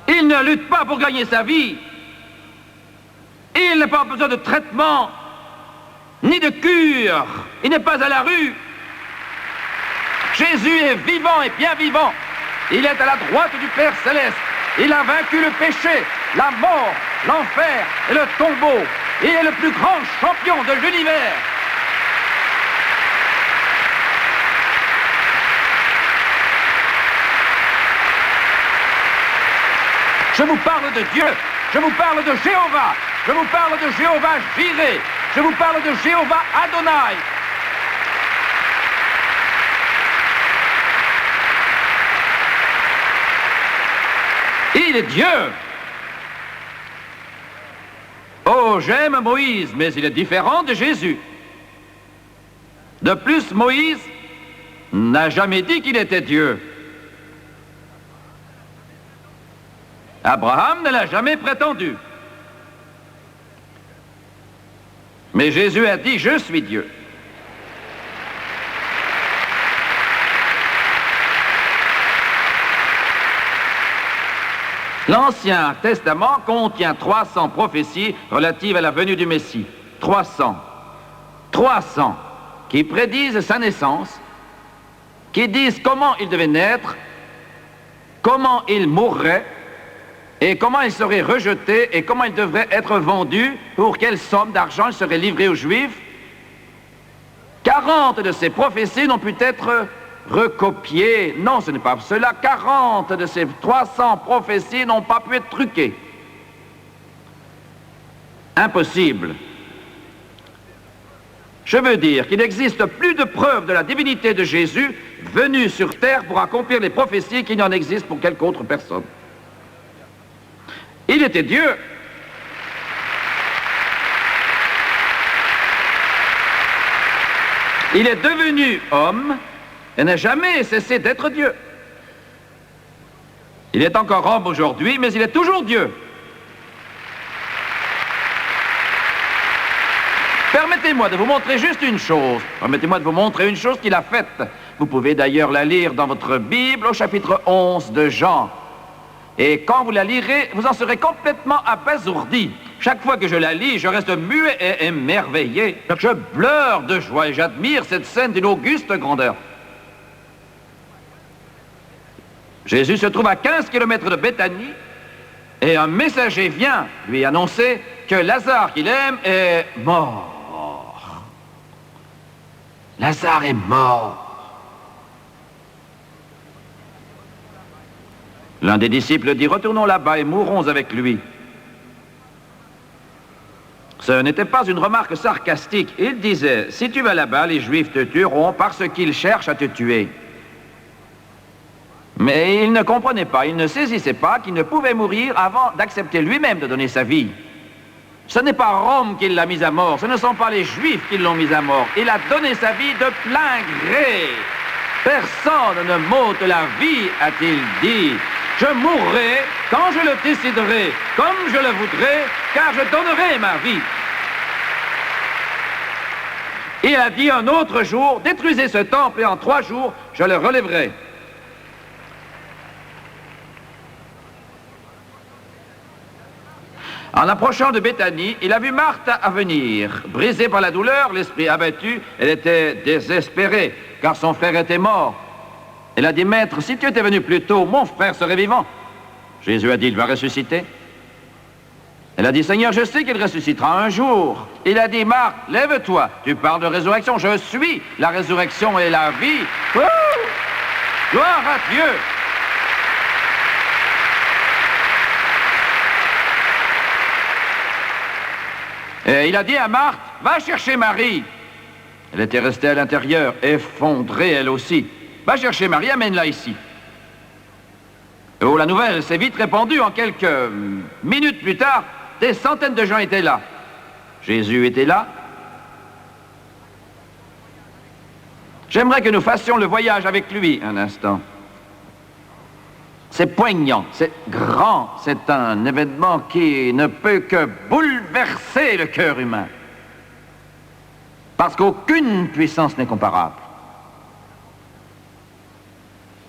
Il ne lutte pas pour gagner sa vie. Il n'a pas besoin de traitement, ni de cure. Il n'est pas à la rue. Jésus est vivant et bien vivant. Il est à la droite du Père Céleste. Il a vaincu le péché, la mort, l'enfer et le tombeau. Il est le plus grand champion de l'univers. Je vous parle de Dieu. Je vous parle de Jéhovah. Je vous parle de Jéhovah Jireh. Je vous parle de Jéhovah Adonai. Il est Dieu. Oh, j'aime Moïse, mais il est différent de Jésus. De plus, Moïse n'a jamais dit qu'il était Dieu. Abraham ne l'a jamais prétendu. Mais Jésus a dit, je suis Dieu. L'Ancien Testament contient 300 prophéties relatives à la venue du Messie. 300. 300 qui prédisent sa naissance, qui disent comment il devait naître, comment il mourrait, et comment il serait rejeté, et comment il devrait être vendu, pour quelle somme d'argent il serait livré aux Juifs. 40 de ces prophéties n'ont pu être recopiées. Non, ce n'est pas cela. 40 de ces 300 prophéties n'ont pas pu être truquées. Impossible. Je veux dire qu'il n'existe plus de preuves de la divinité de Jésus venu sur terre pour accomplir les prophéties qu'il n'y en existe pour quelque autre personne. Il était Dieu. Il est devenu homme et n'a jamais cessé d'être Dieu. Il est encore homme aujourd'hui, mais il est toujours Dieu. Permettez-moi de vous montrer juste une chose. Permettez-moi de vous montrer une chose qu'il a faite. Vous pouvez d'ailleurs la lire dans votre Bible au chapitre 11 de Jean. Et quand vous la lirez, vous en serez complètement abasourdi. Chaque fois que je la lis, je reste muet et émerveillé. Je pleure de joie et j'admire cette scène d'une auguste grandeur. Jésus se trouve à 15 kilomètres de Béthanie et un messager vient lui annoncer que Lazare qu'il aime est mort. Lazare est mort. L'un des disciples dit, retournons là-bas et mourrons avec lui. Ce n'était pas une remarque sarcastique. Il disait, si tu vas là-bas, les Juifs te tueront parce qu'ils cherchent à te tuer. Mais il ne comprenait pas, il ne saisissait pas qu'il ne pouvait mourir avant d'accepter lui-même de donner sa vie. Ce n'est pas Rome qui l'a mis à mort, ce ne sont pas les Juifs qui l'ont mis à mort. Il a donné sa vie de plein gré. Personne ne m'ôte la vie, a-t-il dit. Je mourrai quand je le déciderai, comme je le voudrai, car je donnerai ma vie. Il a dit un autre jour, détruisez ce temple et en 3 jours, je le relèverai. En approchant de Béthanie, il a vu Marthe à venir. Brisée par la douleur, l'esprit abattu, elle était désespérée, car son frère était mort. Elle a dit, Maître, si tu étais venu plus tôt, mon frère serait vivant. Jésus a dit, il va ressusciter. Elle a dit, Seigneur, je sais qu'il ressuscitera un jour. Il a dit, Marthe, lève-toi, tu parles de résurrection, je suis la résurrection et la vie. Ouh! Gloire à Dieu! Et il a dit à Marthe, va chercher Marie. Elle était restée à l'intérieur, effondrée elle aussi. Va chercher Marie, amène-la ici. Oh, la nouvelle s'est vite répandue. En quelques minutes plus tard, des centaines de gens étaient là. Jésus était là. J'aimerais que nous fassions le voyage avec lui un instant. C'est poignant, c'est grand, c'est un événement qui ne peut que bouleverser le cœur humain. Parce qu'aucune puissance n'est comparable.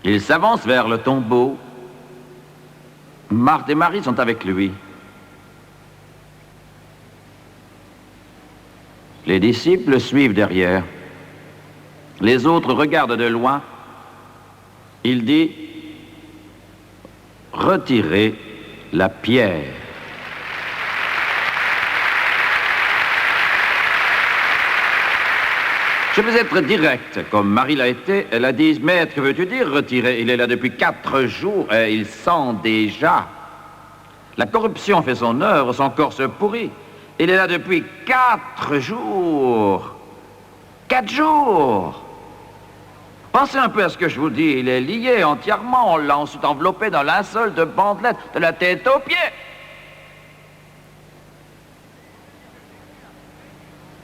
Il s'avance vers le tombeau. Marthe et Marie sont avec lui. Les disciples suivent derrière. Les autres regardent de loin. Il dit, retirez la pierre. Je vais être direct, comme Marie l'a été. Elle a dit, maître, que veux-tu dire, retirer? Il est là depuis 4 jours et il sent déjà. La corruption fait son œuvre, son corps se pourrit. Il est là depuis 4 jours. 4 jours. Pensez un peu à ce que je vous dis. Il est lié entièrement. On l'a ensuite enveloppé dans linceul de bandelettes, de la tête aux pieds.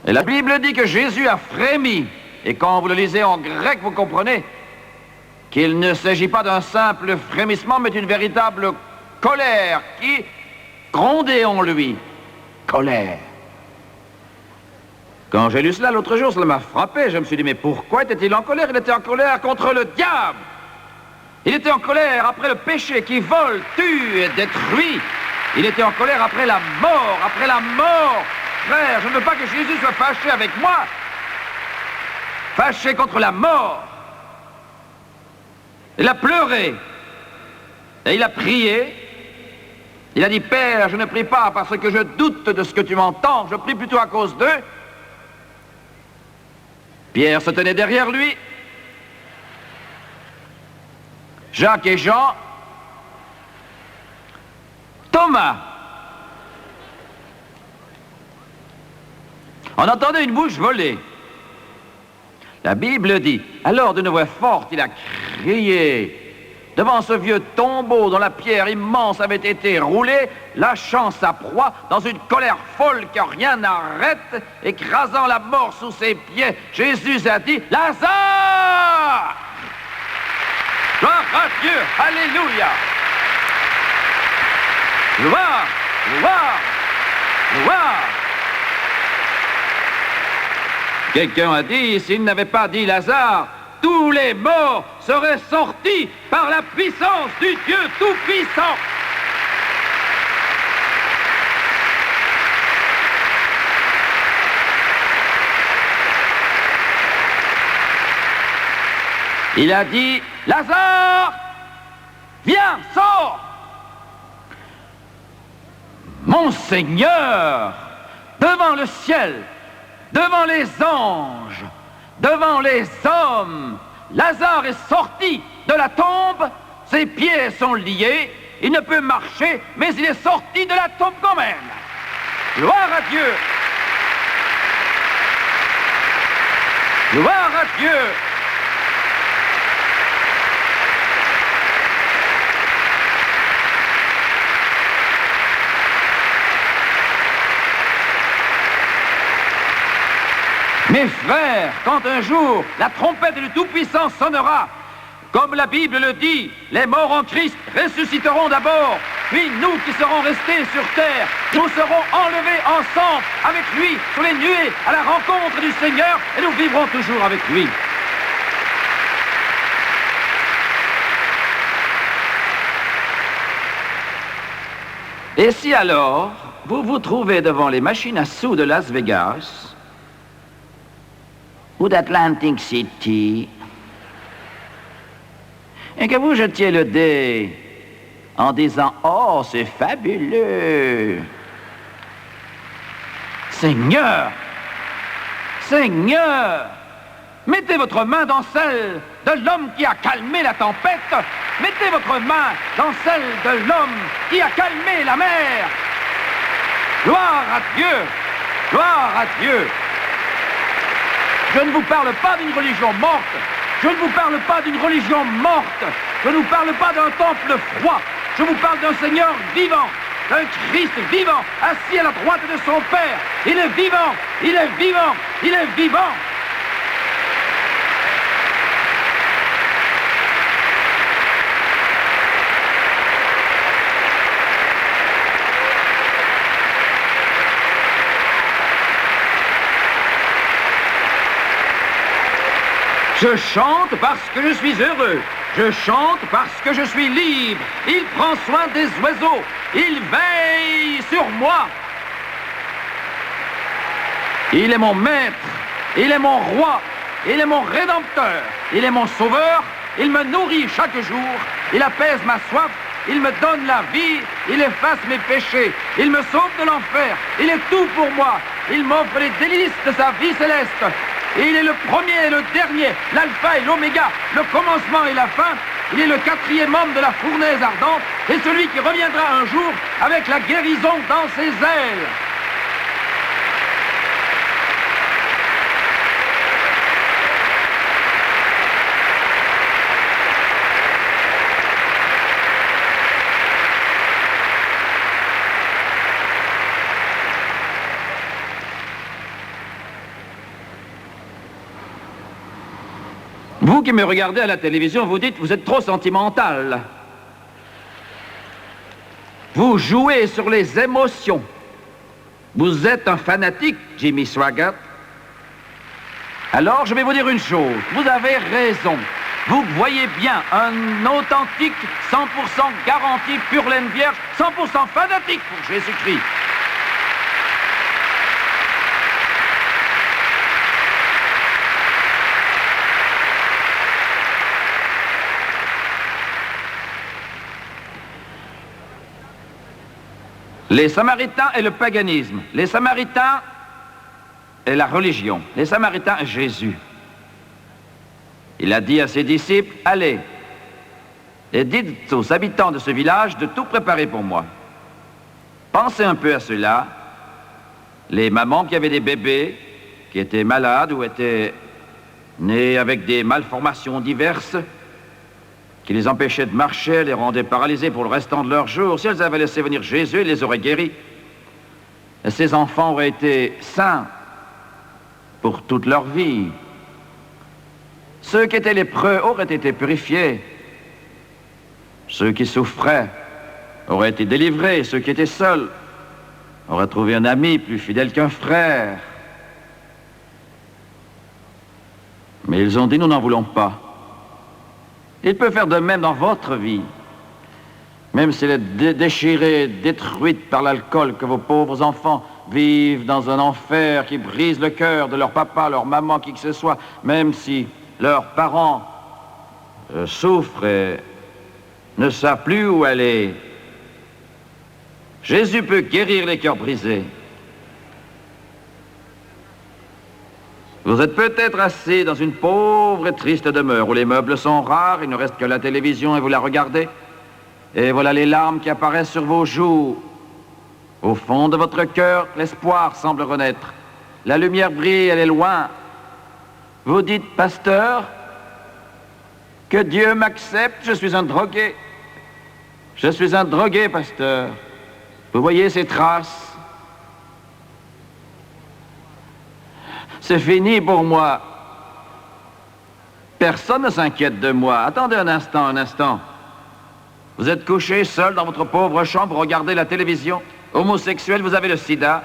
Et la Bible dit que Jésus a frémi. Et quand vous le lisez en grec, vous comprenez qu'il ne s'agit pas d'un simple frémissement, mais d'une véritable colère qui grondait en lui. Colère. Quand j'ai lu cela l'autre jour, cela m'a frappé. Je me suis dit, mais pourquoi était-il en colère? Il était en colère contre le diable. Il était en colère après le péché qui vole, tue et détruit. Il était en colère après la mort, après la mort. Frère, je ne veux pas que Jésus soit fâché avec moi. Fâché contre la mort. Il a pleuré. Et il a prié. Il a dit, Père, je ne prie pas parce que je doute de ce que tu m'entends. Je prie plutôt à cause d'eux. Pierre se tenait derrière lui. Jacques et Jean. Thomas. On entendait une bouche voler. La Bible dit, alors d'une voix forte, il a crié devant ce vieux tombeau dont la pierre immense avait été roulée, lâchant sa proie dans une colère folle que rien n'arrête, écrasant la mort sous ses pieds. Jésus a dit, Lazare! Gloire à Dieu! Alléluia! Gloire! Gloire! Gloire! Quelqu'un a dit, s'il n'avait pas dit Lazare, tous les morts seraient sortis par la puissance du Dieu Tout-Puissant. Il a dit, Lazare, viens, sors. Mon Seigneur, devant le ciel, devant les anges, devant les hommes, Lazare est sorti de la tombe, ses pieds sont liés, il ne peut marcher, mais il est sorti de la tombe quand même. Gloire à Dieu. Gloire à Dieu. Mes frères, quand un jour la trompette du Tout-Puissant sonnera, comme la Bible le dit, les morts en Christ ressusciteront d'abord, puis nous qui serons restés sur terre, nous serons enlevés ensemble avec lui sur les nuées à la rencontre du Seigneur et nous vivrons toujours avec lui. Et si alors, vous vous trouvez devant les machines à sous de Las Vegas, ou d'Atlantic City, et que vous jetiez le dé en disant « Oh, c'est fabuleux !» Seigneur, Seigneur, mettez votre main dans celle de l'homme qui a calmé la tempête, mettez votre main dans celle de l'homme qui a calmé la mer. Gloire à Dieu, gloire à Dieu. Je ne vous parle pas d'une religion morte. Je ne vous parle pas d'une religion morte. Je ne vous parle pas d'un temple froid. Je vous parle d'un Seigneur vivant, d'un Christ vivant, assis à la droite de son Père. Il est vivant, il est vivant, il est vivant. Je chante parce que je suis heureux. Je chante parce que je suis libre. Il prend soin des oiseaux. Il veille sur moi. Il est mon maître, il est mon roi, il est mon rédempteur, il est mon sauveur, il me nourrit chaque jour, il apaise ma soif, il me donne la vie, il efface mes péchés, il me sauve de l'enfer, il est tout pour moi, il m'offre les délices de sa vie céleste. Il est le premier et le dernier, l'alpha et l'oméga, le commencement et la fin. Il est le quatrième homme de la fournaise ardente et celui qui reviendra un jour avec la guérison dans ses ailes. Vous qui me regardez à la télévision, vous dites, vous êtes trop sentimental. Vous jouez sur les émotions. Vous êtes un fanatique, Jimmy Swaggart. Alors, je vais vous dire une chose. Vous avez raison. Vous voyez bien un authentique, 100% garanti, pure laine vierge, 100% fanatique pour Jésus-Christ. Les Samaritains et le paganisme. Les Samaritains et la religion. Les Samaritains et Jésus. Il a dit à ses disciples, allez, et dites aux habitants de ce village de tout préparer pour moi. Pensez un peu à cela. Les mamans qui avaient des bébés, qui étaient malades ou étaient nés avec des malformations diverses, qui les empêchaient de marcher, les rendaient paralysés pour le restant de leurs jours. Si elles avaient laissé venir Jésus, il les aurait guéris. Et ces enfants auraient été saints pour toute leur vie. Ceux qui étaient lépreux auraient été purifiés. Ceux qui souffraient auraient été délivrés. Ceux qui étaient seuls auraient trouvé un ami plus fidèle qu'un frère. Mais ils ont dit, nous n'en voulons pas. Il peut faire de même dans votre vie. Même si elle est déchirée, détruite par l'alcool, que vos pauvres enfants vivent dans un enfer qui brise le cœur de leur papa, leur maman, qui que ce soit, même si leurs parents souffrent et ne savent plus où aller. Jésus peut guérir les cœurs brisés. Vous êtes peut-être assis dans une pauvre et triste demeure où les meubles sont rares, il ne reste que la télévision et vous la regardez. Et voilà les larmes qui apparaissent sur vos joues. Au fond de votre cœur, l'espoir semble renaître. La lumière brille, elle est loin. Vous dites, pasteur, que Dieu m'accepte, je suis un drogué. Je suis un drogué, pasteur. Vous voyez ces traces? C'est fini pour moi. Personne ne s'inquiète de moi. Attendez un instant. Vous êtes couché seul dans votre pauvre chambre, vous regardez la télévision. Homosexuel, vous avez le sida.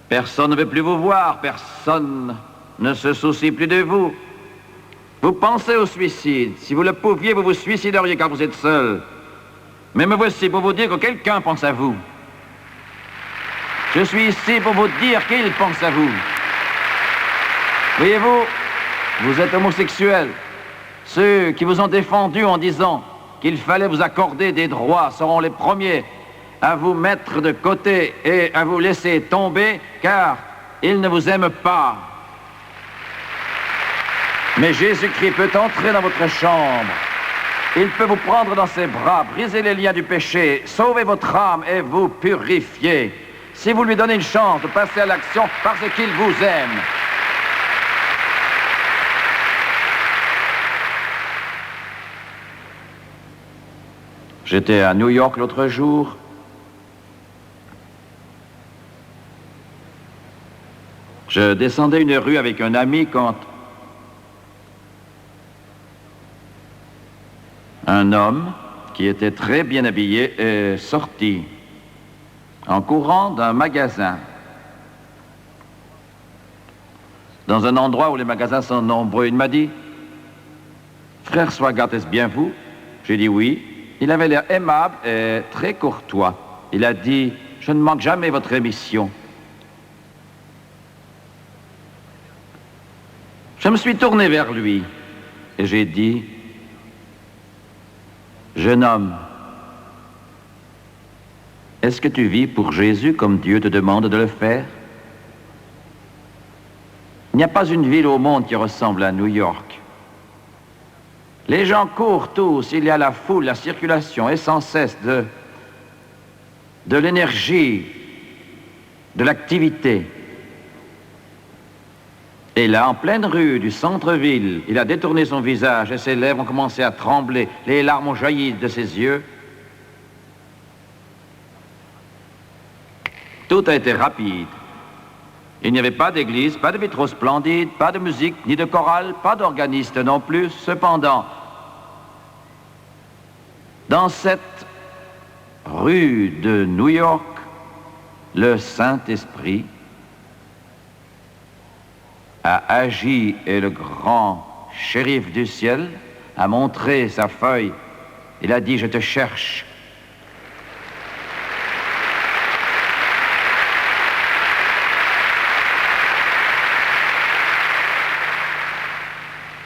Personne ne veut plus vous voir. Personne ne se soucie plus de vous. Vous pensez au suicide. Si vous le pouviez, vous vous suicideriez quand vous êtes seul. Mais me voici pour vous dire que quelqu'un pense à vous. Je suis ici pour vous dire qu'il pense à vous. Voyez-vous, vous êtes homosexuel. Ceux qui vous ont défendu en disant qu'il fallait vous accorder des droits seront les premiers à vous mettre de côté et à vous laisser tomber, car ils ne vous aiment pas. Mais Jésus-Christ peut entrer dans votre chambre. Il peut vous prendre dans ses bras, briser les liens du péché, sauver votre âme et vous purifier. Si vous lui donnez une chance de passer à l'action parce qu'il vous aime. J'étais à New York l'autre jour. Je descendais une rue avec un ami quand un homme qui était très bien habillé est sorti en courant d'un magasin. Dans un endroit où les magasins sont nombreux, il m'a dit « Frère Swaggart, est-ce bien vous ?» J'ai dit « Oui ». Il avait l'air aimable et très courtois. Il a dit « Je ne manque jamais votre émission ». Je me suis tourné vers lui et j'ai dit, « Jeune homme, est-ce que tu vis pour Jésus comme Dieu te demande de le faire? Il n'y a pas une ville au monde qui ressemble à New York. Les gens courent tous, il y a la foule, la circulation est sans cesse de l'énergie, de l'activité. Et là, en pleine rue du centre-ville, il a détourné son visage et ses lèvres ont commencé à trembler. Les larmes ont jailli de ses yeux. Tout a été rapide. Il n'y avait pas d'église, pas de vitraux splendides, pas de musique, ni de chorale, pas d'organiste non plus. Cependant, dans cette rue de New York, le Saint-Esprit a agi et le grand shérif du ciel a montré sa feuille. Il a dit, « Je te cherche. »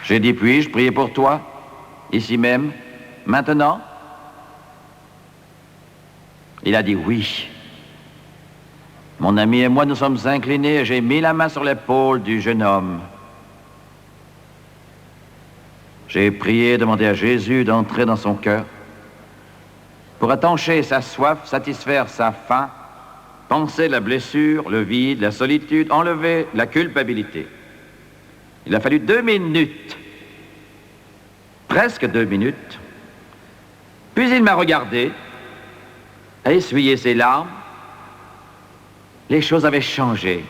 J'ai dit, puis-je prier pour toi, ici même, maintenant? Il a dit oui. Mon ami et moi, nous sommes inclinés et j'ai mis la main sur l'épaule du jeune homme. J'ai prié, demandé à Jésus d'entrer dans son cœur pour étancher sa soif, satisfaire sa faim, panser la blessure, le vide, la solitude, enlever la culpabilité. Il a fallu 2 minutes, presque 2 minutes, puis il m'a regardé, a essuyé ses larmes. Les choses avaient changé.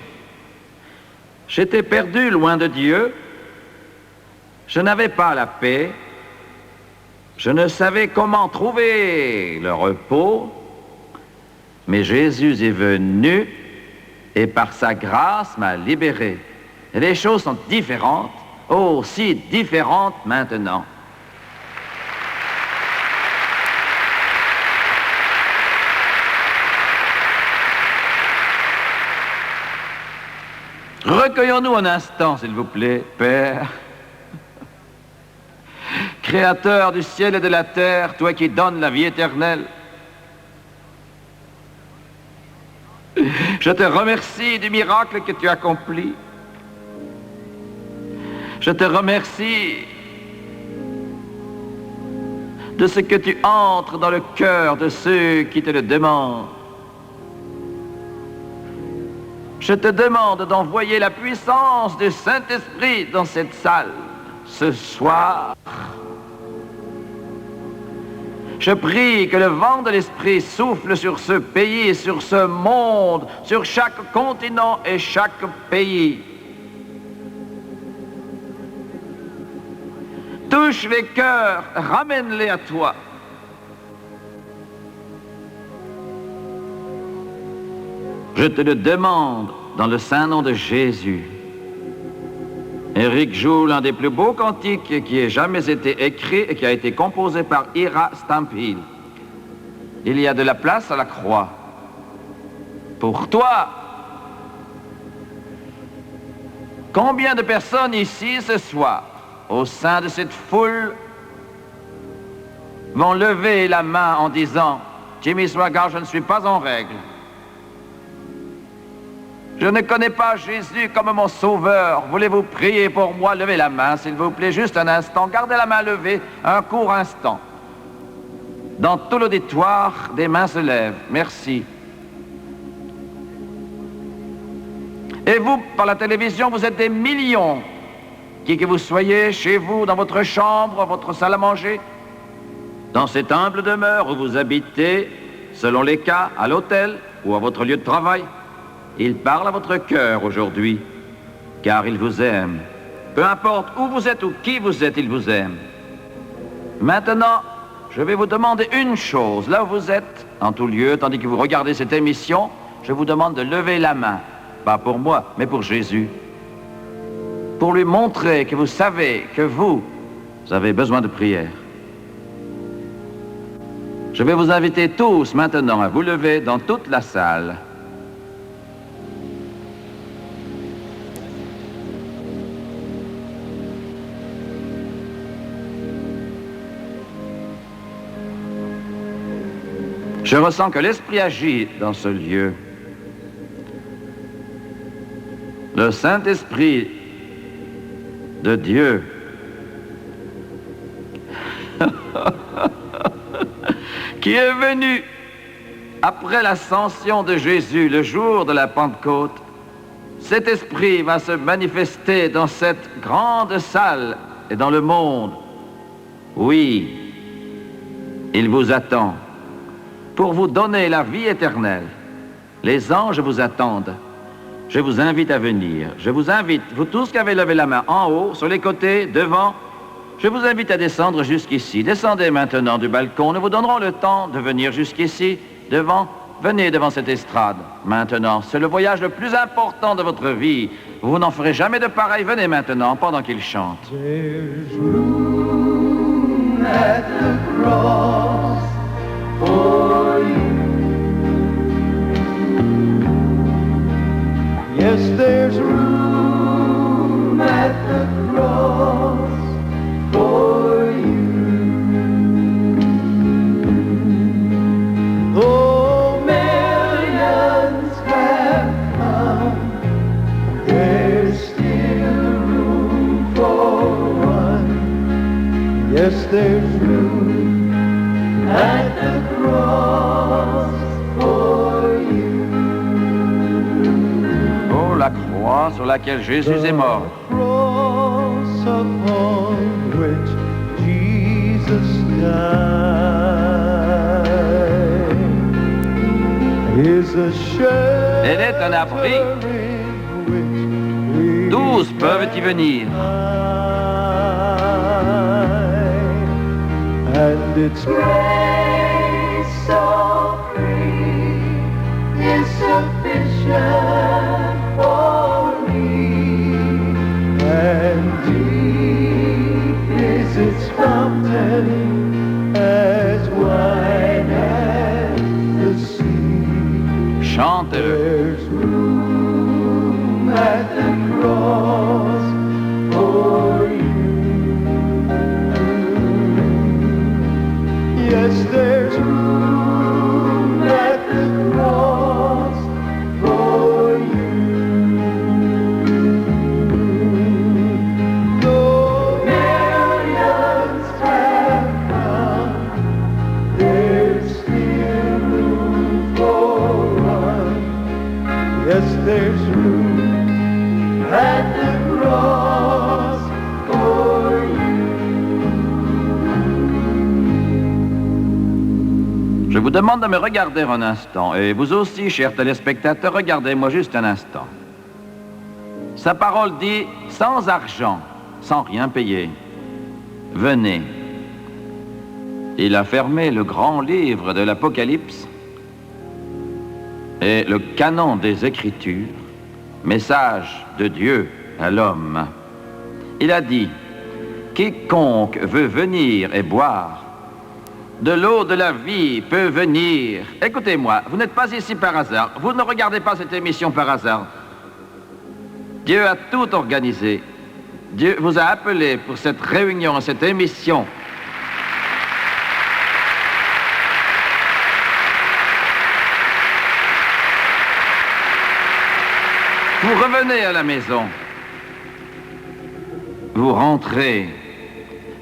J'étais perdu loin de Dieu, je n'avais pas la paix, je ne savais comment trouver le repos, mais Jésus est venu et par sa grâce m'a libéré. Et les choses sont différentes, oh, si différentes maintenant. Recueillons-nous un instant, s'il vous plaît, Père. Créateur du ciel et de la terre, toi qui donnes la vie éternelle. Je te remercie du miracle que tu as accompli. Je te remercie de ce que tu entres dans le cœur de ceux qui te le demandent. Je te demande d'envoyer la puissance du Saint-Esprit dans cette salle ce soir. Je prie que le vent de l'Esprit souffle sur ce pays et sur ce monde, sur chaque continent et chaque pays. Touche les cœurs, ramène-les à toi. Je te le demande dans le saint nom de Jésus. Eric joue l'un des plus beaux cantiques qui ait jamais été écrit et qui a été composé par Ira Stamphill. Il y a de la place à la croix. Pour toi. Combien de personnes ici ce soir, au sein de cette foule, vont lever la main en disant « Jimmy Swaggart, je ne suis pas en règle. Je ne connais pas Jésus comme mon sauveur. Voulez-vous prier pour moi? Levez la main, s'il vous plaît, juste un instant. Gardez la main levée un court instant. Dans tout l'auditoire, des mains se lèvent. Merci. Et vous, par la télévision, vous êtes des millions. Qui que vous soyez, chez vous, dans votre chambre, votre salle à manger, dans cette humble demeure où vous habitez, selon les cas, à l'hôtel ou à votre lieu de travail, il parle à votre cœur aujourd'hui, car il vous aime. Peu importe où vous êtes ou qui vous êtes, il vous aime. Maintenant, je vais vous demander une chose. Là où vous êtes, en tout lieu, tandis que vous regardez cette émission, je vous demande de lever la main. Pas pour moi, mais pour Jésus. Pour lui montrer que vous savez que vous avez besoin de prière. Je vais vous inviter tous maintenant à vous lever dans toute la salle. Je ressens que l'Esprit agit dans ce lieu. Le Saint-Esprit de Dieu qui est venu après l'ascension de Jésus, le jour de la Pentecôte. Cet esprit va se manifester dans cette grande salle et dans le monde. Oui, il vous attend pour vous donner la vie éternelle. Les anges vous attendent. Je vous invite à venir. Je vous invite, vous tous qui avez levé la main en haut, sur les côtés, devant, je vous invite à descendre jusqu'ici. Descendez maintenant du balcon. Nous vous donnerons le temps de venir jusqu'ici, devant. Venez devant cette estrade, maintenant. C'est le voyage le plus important de votre vie. Vous n'en ferez jamais de pareil. Venez maintenant, pendant qu'il chante. There's room at the cross for you. Yes, there's room at the cross for you. Oh, millions have come. There's still room for one. Yes, there's room at the cross for you. Oh, la croix sur laquelle Jésus est mort. The cross upon which Jesus died is a shelter. Elle est un abri. Tous peuvent y venir. And its grace so free is sufficient for me, and deep is its fountain, as wide as the sea. Chantez-le. There's room at the cross for you. Yes, there's room at the cross for you. Though millions have come, there's still room for one. Yes, there's room at the cross for you. Je vous demande de me regarder un instant. Et vous aussi, chers téléspectateurs, regardez-moi juste un instant. Sa parole dit, sans argent, sans rien payer, venez. Il a fermé le grand livre de l'Apocalypse et le canon des Écritures, message de Dieu à l'homme. Il a dit, quiconque veut venir et boire de l'eau de la vie peut venir. Écoutez-moi, vous n'êtes pas ici par hasard. Vous ne regardez pas cette émission par hasard. Dieu a tout organisé. Dieu vous a appelé pour cette réunion, cette émission. Vous revenez à la maison. Vous rentrez.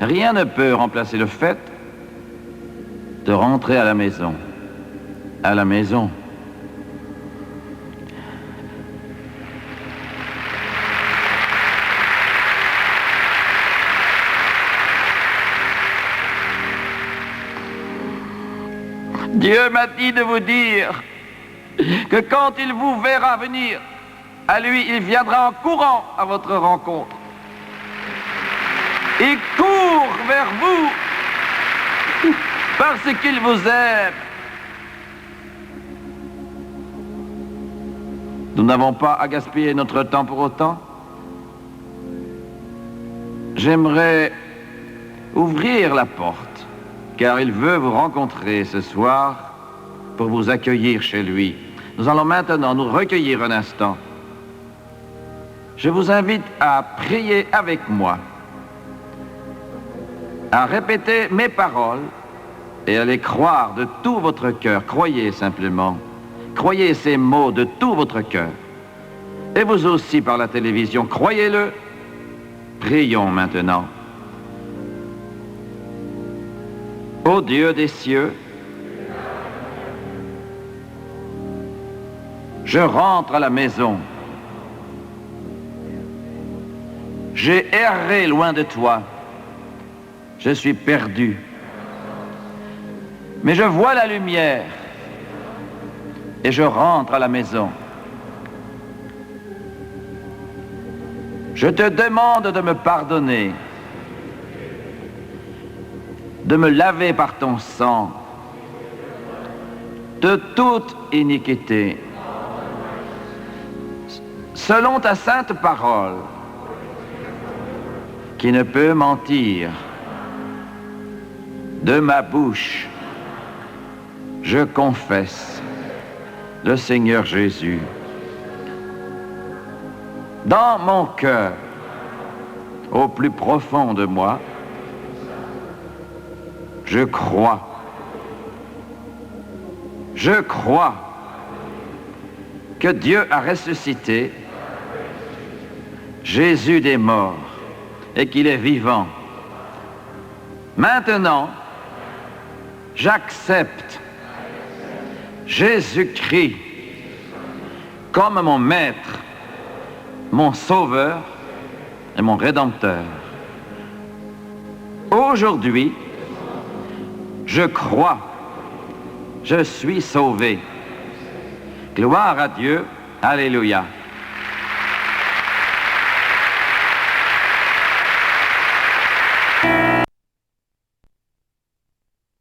Rien ne peut remplacer le fait de rentrer à la maison. À la maison. Dieu m'a dit de vous dire que quand il vous verra venir, à lui, il viendra en courant à votre rencontre. Il court vers vous parce qu'il vous aime. Nous n'avons pas à gaspiller notre temps pour autant. J'aimerais ouvrir la porte, car il veut vous rencontrer ce soir pour vous accueillir chez lui. Nous allons maintenant nous recueillir un instant. Je vous invite à prier avec moi, à répéter mes paroles et à les croire de tout votre cœur. Croyez simplement. Croyez ces mots de tout votre cœur. Et vous aussi par la télévision, croyez-le. Prions maintenant. Ô Dieu des cieux, je rentre à la maison. J'ai erré loin de toi. Je suis perdu. Mais je vois la lumière et je rentre à la maison. Je te demande de me pardonner, de me laver par ton sang de toute iniquité, selon ta sainte parole, qui ne peut mentir. De ma bouche, je confesse le Seigneur Jésus. Dans mon cœur, au plus profond de moi, je crois que Dieu a ressuscité Jésus des morts et qu'il est vivant. Maintenant, j'accepte Jésus-Christ comme mon maître, mon sauveur et mon rédempteur. Aujourd'hui, je crois, je suis sauvé. Gloire à Dieu, alléluia.